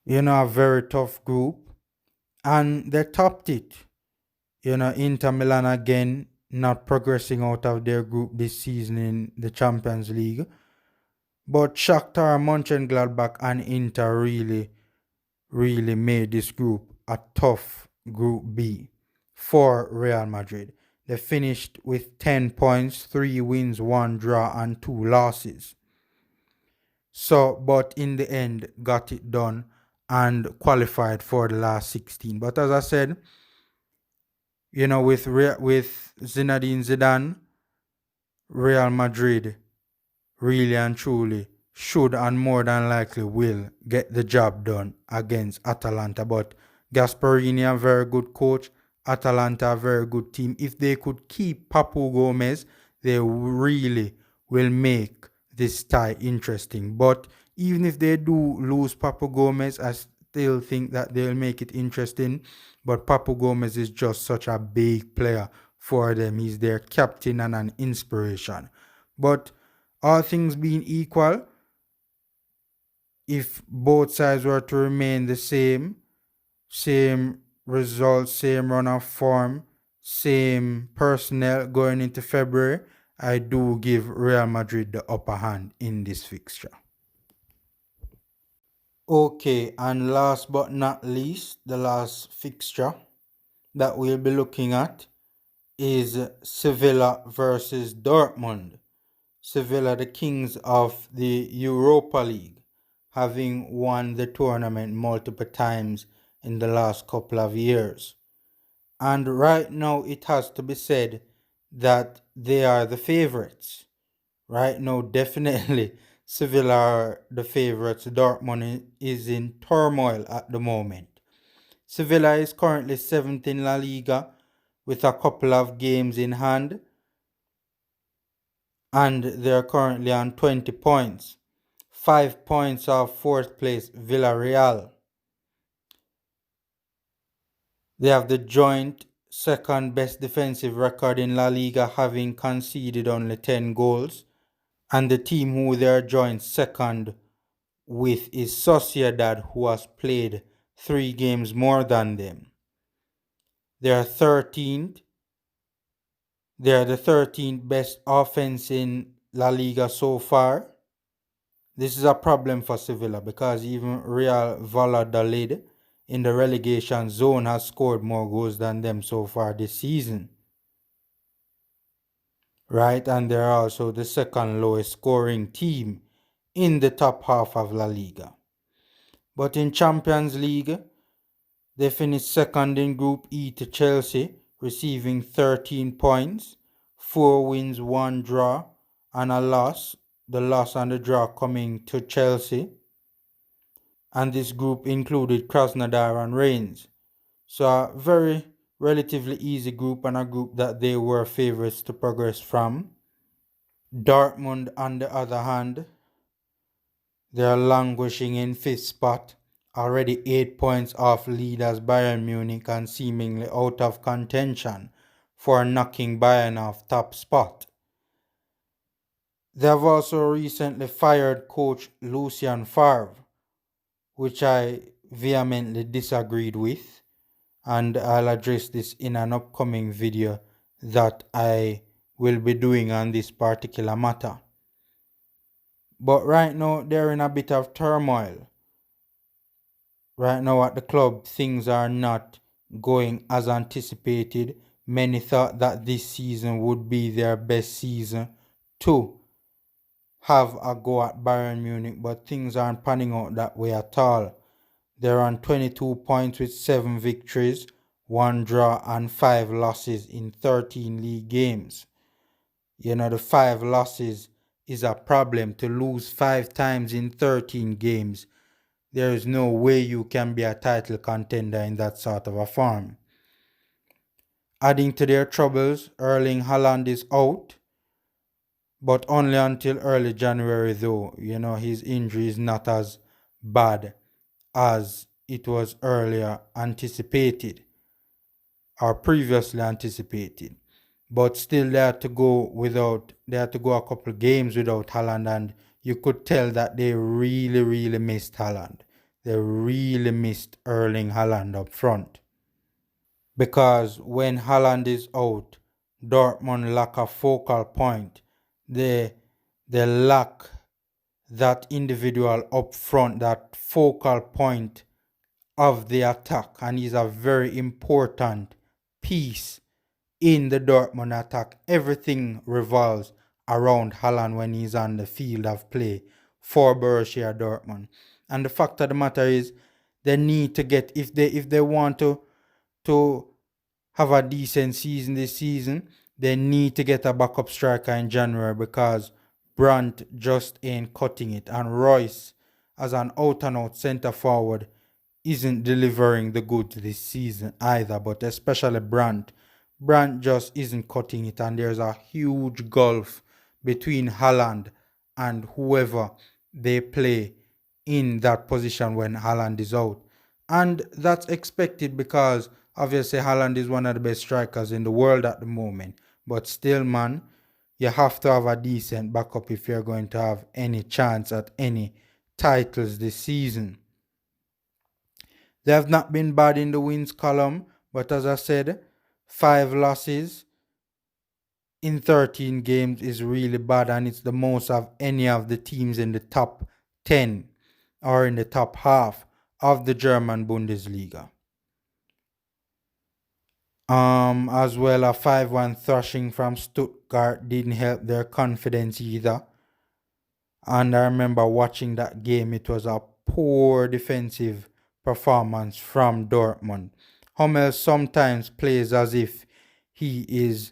a very tough group. And they topped it. Inter Milan again not progressing out of their group this season in the Champions League. But Shakhtar, Mönchengladbach and Inter really, really made this group a tough Group B for Real Madrid. They finished with 10 points, 3 wins, 1 draw and 2 losses. So, but in the end, got it done and qualified for the last 16. But as I said, with Zinedine Zidane, Real Madrid really and truly should and more than likely will get the job done against Atalanta. But Gasperini, a very good coach, Atalanta, a very good team. If they could keep Papu Gomez, they really will make this tie interesting. But even if they do lose Papu Gomez, I still think that they'll make it interesting. But Papu Gomez is just such a big player for them. He's their captain and an inspiration. But all things being equal, if both sides were to remain the same results, same run of form, same personnel going into February, I do give Real Madrid the upper hand in this fixture. Okay, and last but not least, the last fixture that we'll be looking at is Sevilla versus Dortmund. Sevilla, the kings of the Europa League, having won the tournament multiple times in the last couple of years. And right now it has to be said that they are the favorites. Right now, definitely Sevilla are the favorites. Dortmund is in turmoil at the moment. Sevilla is currently 7th in La Liga with a couple of games in hand, and they are currently on 20 points. 5 points off 4th place Villarreal. They have the joint second best defensive record in La Liga, having conceded only 10 goals. And the team who they are joint second with is Sociedad, who has played 3 games more than them. They are 13th. They are the 13th best offense in La Liga so far. This is a problem for Sevilla because even Real Valladolid in the relegation zone has scored more goals than them so far this season. Right, and they're also the second lowest scoring team in the top half of La Liga. But in Champions League, they finished second in Group E to Chelsea, receiving 13 points, 4 wins, 1 draw, and a loss. The loss and the draw coming to Chelsea. And this group included Krasnodar and Reims. So a very relatively easy group, and a group that they were favorites to progress from. Dortmund, on the other hand, they are languishing in 5th spot, already 8 points off leaders Bayern Munich and seemingly out of contention for knocking Bayern off top spot. They have also recently fired coach Lucien Favre, which I vehemently disagreed with, and I'll address this in an upcoming video that I will be doing on this particular matter. But right now they're in a bit of turmoil. Right now at the club, things are not going as anticipated. Many thought that this season would be their best season to have a go at Bayern Munich, but things aren't panning out that way at all. They're on 22 points with 7 victories, 1 draw, and 5 losses in 13 league games. You know, the 5 losses is a problem. To lose 5 times in 13 games, there is no way you can be a title contender in that sort of a form. Adding to their troubles, Erling Haaland is out, but only until early January though. You know, his injury is not as bad as it was earlier anticipated or previously anticipated. But still they had to go a couple games without Haaland, and you could tell that they really missed Haaland. They really missed Erling Haaland up front. Because when Haaland is out, Dortmund lack a focal point. They lack that individual up front, that focal point of the attack, and he's a very important piece in the Dortmund attack. Everything revolves around Haaland when he's on the field of play for Borussia Dortmund. And the fact of the matter is, they need to get, if they want to have a decent season this season, they need to get a backup striker in January, because Brandt just ain't cutting it, and Royce as an out-and-out centre forward isn't delivering the goods this season either. But especially Brandt just isn't cutting it, and there's a huge gulf between Haaland and whoever they play in that position when Haaland is out. And that's expected because obviously Haaland is one of the best strikers in the world at the moment. But still, man, you have to have a decent backup if you're going to have any chance at any titles this season. They have not been bad in the wins column, but as I said, 5 losses in 13 games is really bad, and it's the most of any of the teams in the top 10 or in the top half of the German Bundesliga. As well, a 5-1 thrashing from Stuttgart didn't help their confidence either. And I remember watching that game, it was a poor defensive performance from Dortmund. Hummels sometimes plays as if he is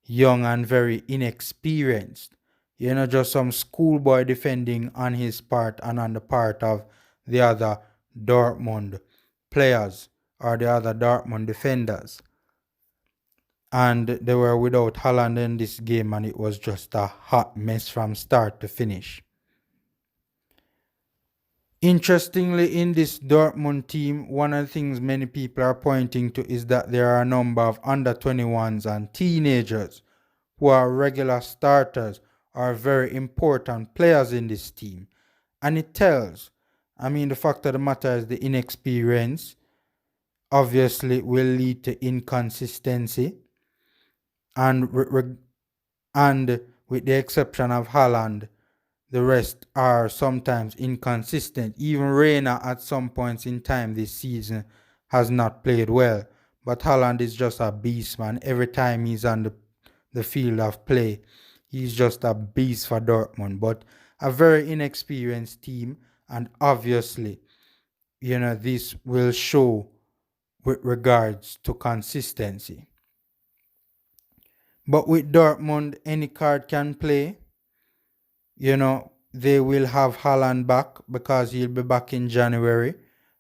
young and very inexperienced. Just some schoolboy defending on his part and on the part of the other Dortmund players or the other Dortmund defenders. And they were without Haaland in this game, and it was just a hot mess from start to finish. Interestingly, in this Dortmund team, one of the things many people are pointing to is that there are a number of under 21s and teenagers who are regular starters or very important players in this team. And it tells, the fact of the matter is the inexperience obviously will lead to inconsistency. And with the exception of Haaland, the rest are sometimes inconsistent. Even Reina at some points in time this season has not played well. But Haaland is just a beast, man. Every time he's on the field of play, he's just a beast for Dortmund. But a very inexperienced team, and obviously, this will show with regards to consistency. But with Dortmund, any card can play. They will have Haaland back because he'll be back in January.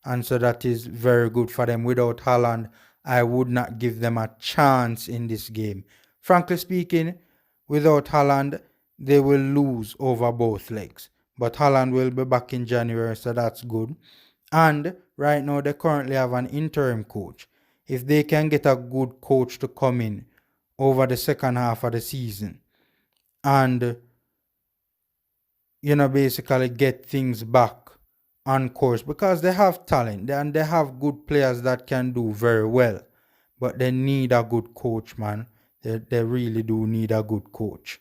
And so that is very good for them. Without Haaland, I would not give them a chance in this game. Frankly speaking, without Haaland, they will lose over both legs. But Haaland will be back in January, so that's good. And right now, they currently have an interim coach. If they can get a good coach to come in over the second half of the season and basically get things back on course, because they have talent and they have good players that can do very well, but they need a good coach, man. They really do need a good coach.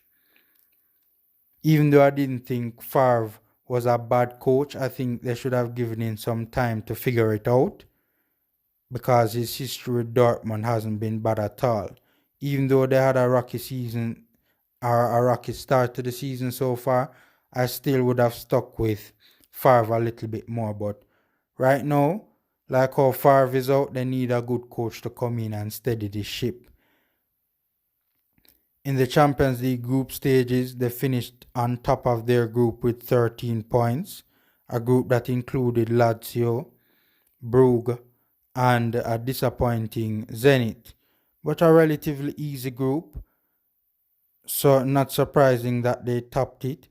Even though I didn't think Favre was a bad coach, I think they should have given him some time to figure it out, because his history with Dortmund hasn't been bad at all. Even though they had a rocky season or a rocky start to the season so far, I still would have stuck with Favre a little bit more. But right now, like how Favre is out, they need a good coach to come in and steady the ship. In the Champions League group stages, they finished on top of their group with 13 points, a group that included Lazio, Brugge, and a disappointing Zenit. But a relatively easy group, so not surprising that they topped it.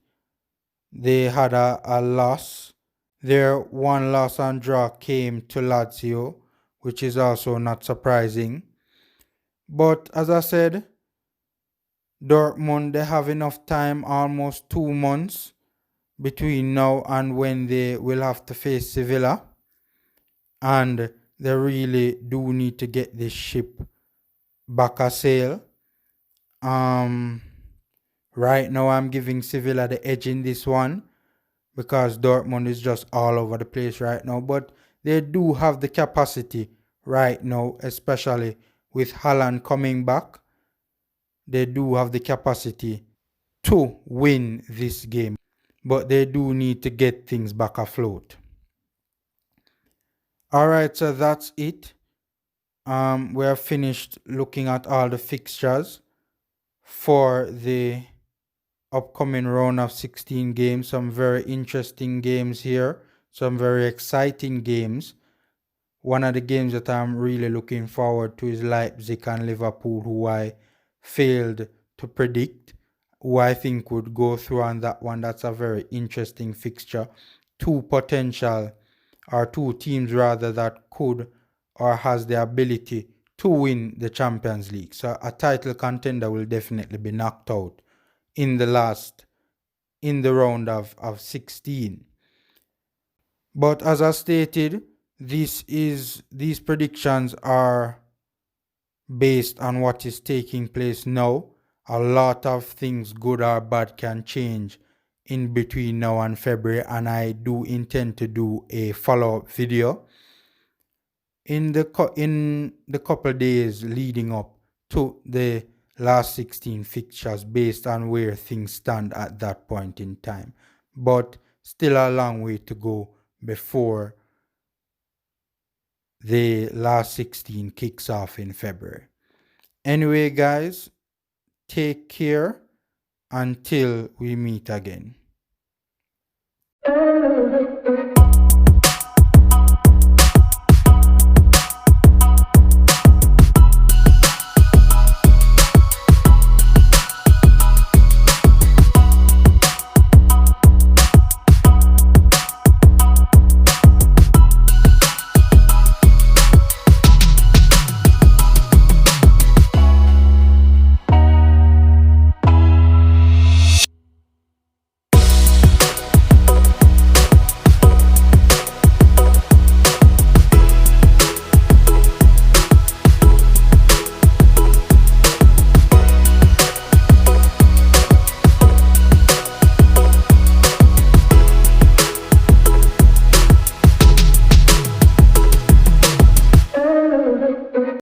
They had a loss. Their one loss and draw came to Lazio, which is also not surprising. But as I said, Dortmund, they have enough time, almost 2 months, between now and when they will have to face Sevilla. And they really do need to get this ship back a sail. Right now I'm giving Sevilla the edge in this one, because Dortmund is just all over the place right now. But they do have the capacity right now, especially with Haaland coming back. They do have the capacity to win this game, but they do need to get things back afloat. Alright, so that's it. We have finished looking at all the fixtures for the upcoming round of 16 games. Some very interesting games here, some very exciting games. One of the games that I'm really looking forward to is Leipzig and Liverpool, who I failed to predict, who I think would go through on that one. That's a very interesting fixture. Two potential or two teams rather, that could or has the ability to win the Champions League. So a title contender will definitely be knocked out in the round of 16. But as I stated, these predictions are based on what is taking place now. A lot of things, good or bad, can change in between now and February, and I do intend to do a follow-up video in the couple days leading up to the last 16 fixtures based on where things stand at that point in time. But still a long way to go before the last 16 kicks off in February. Anyway, guys, take care until we meet again.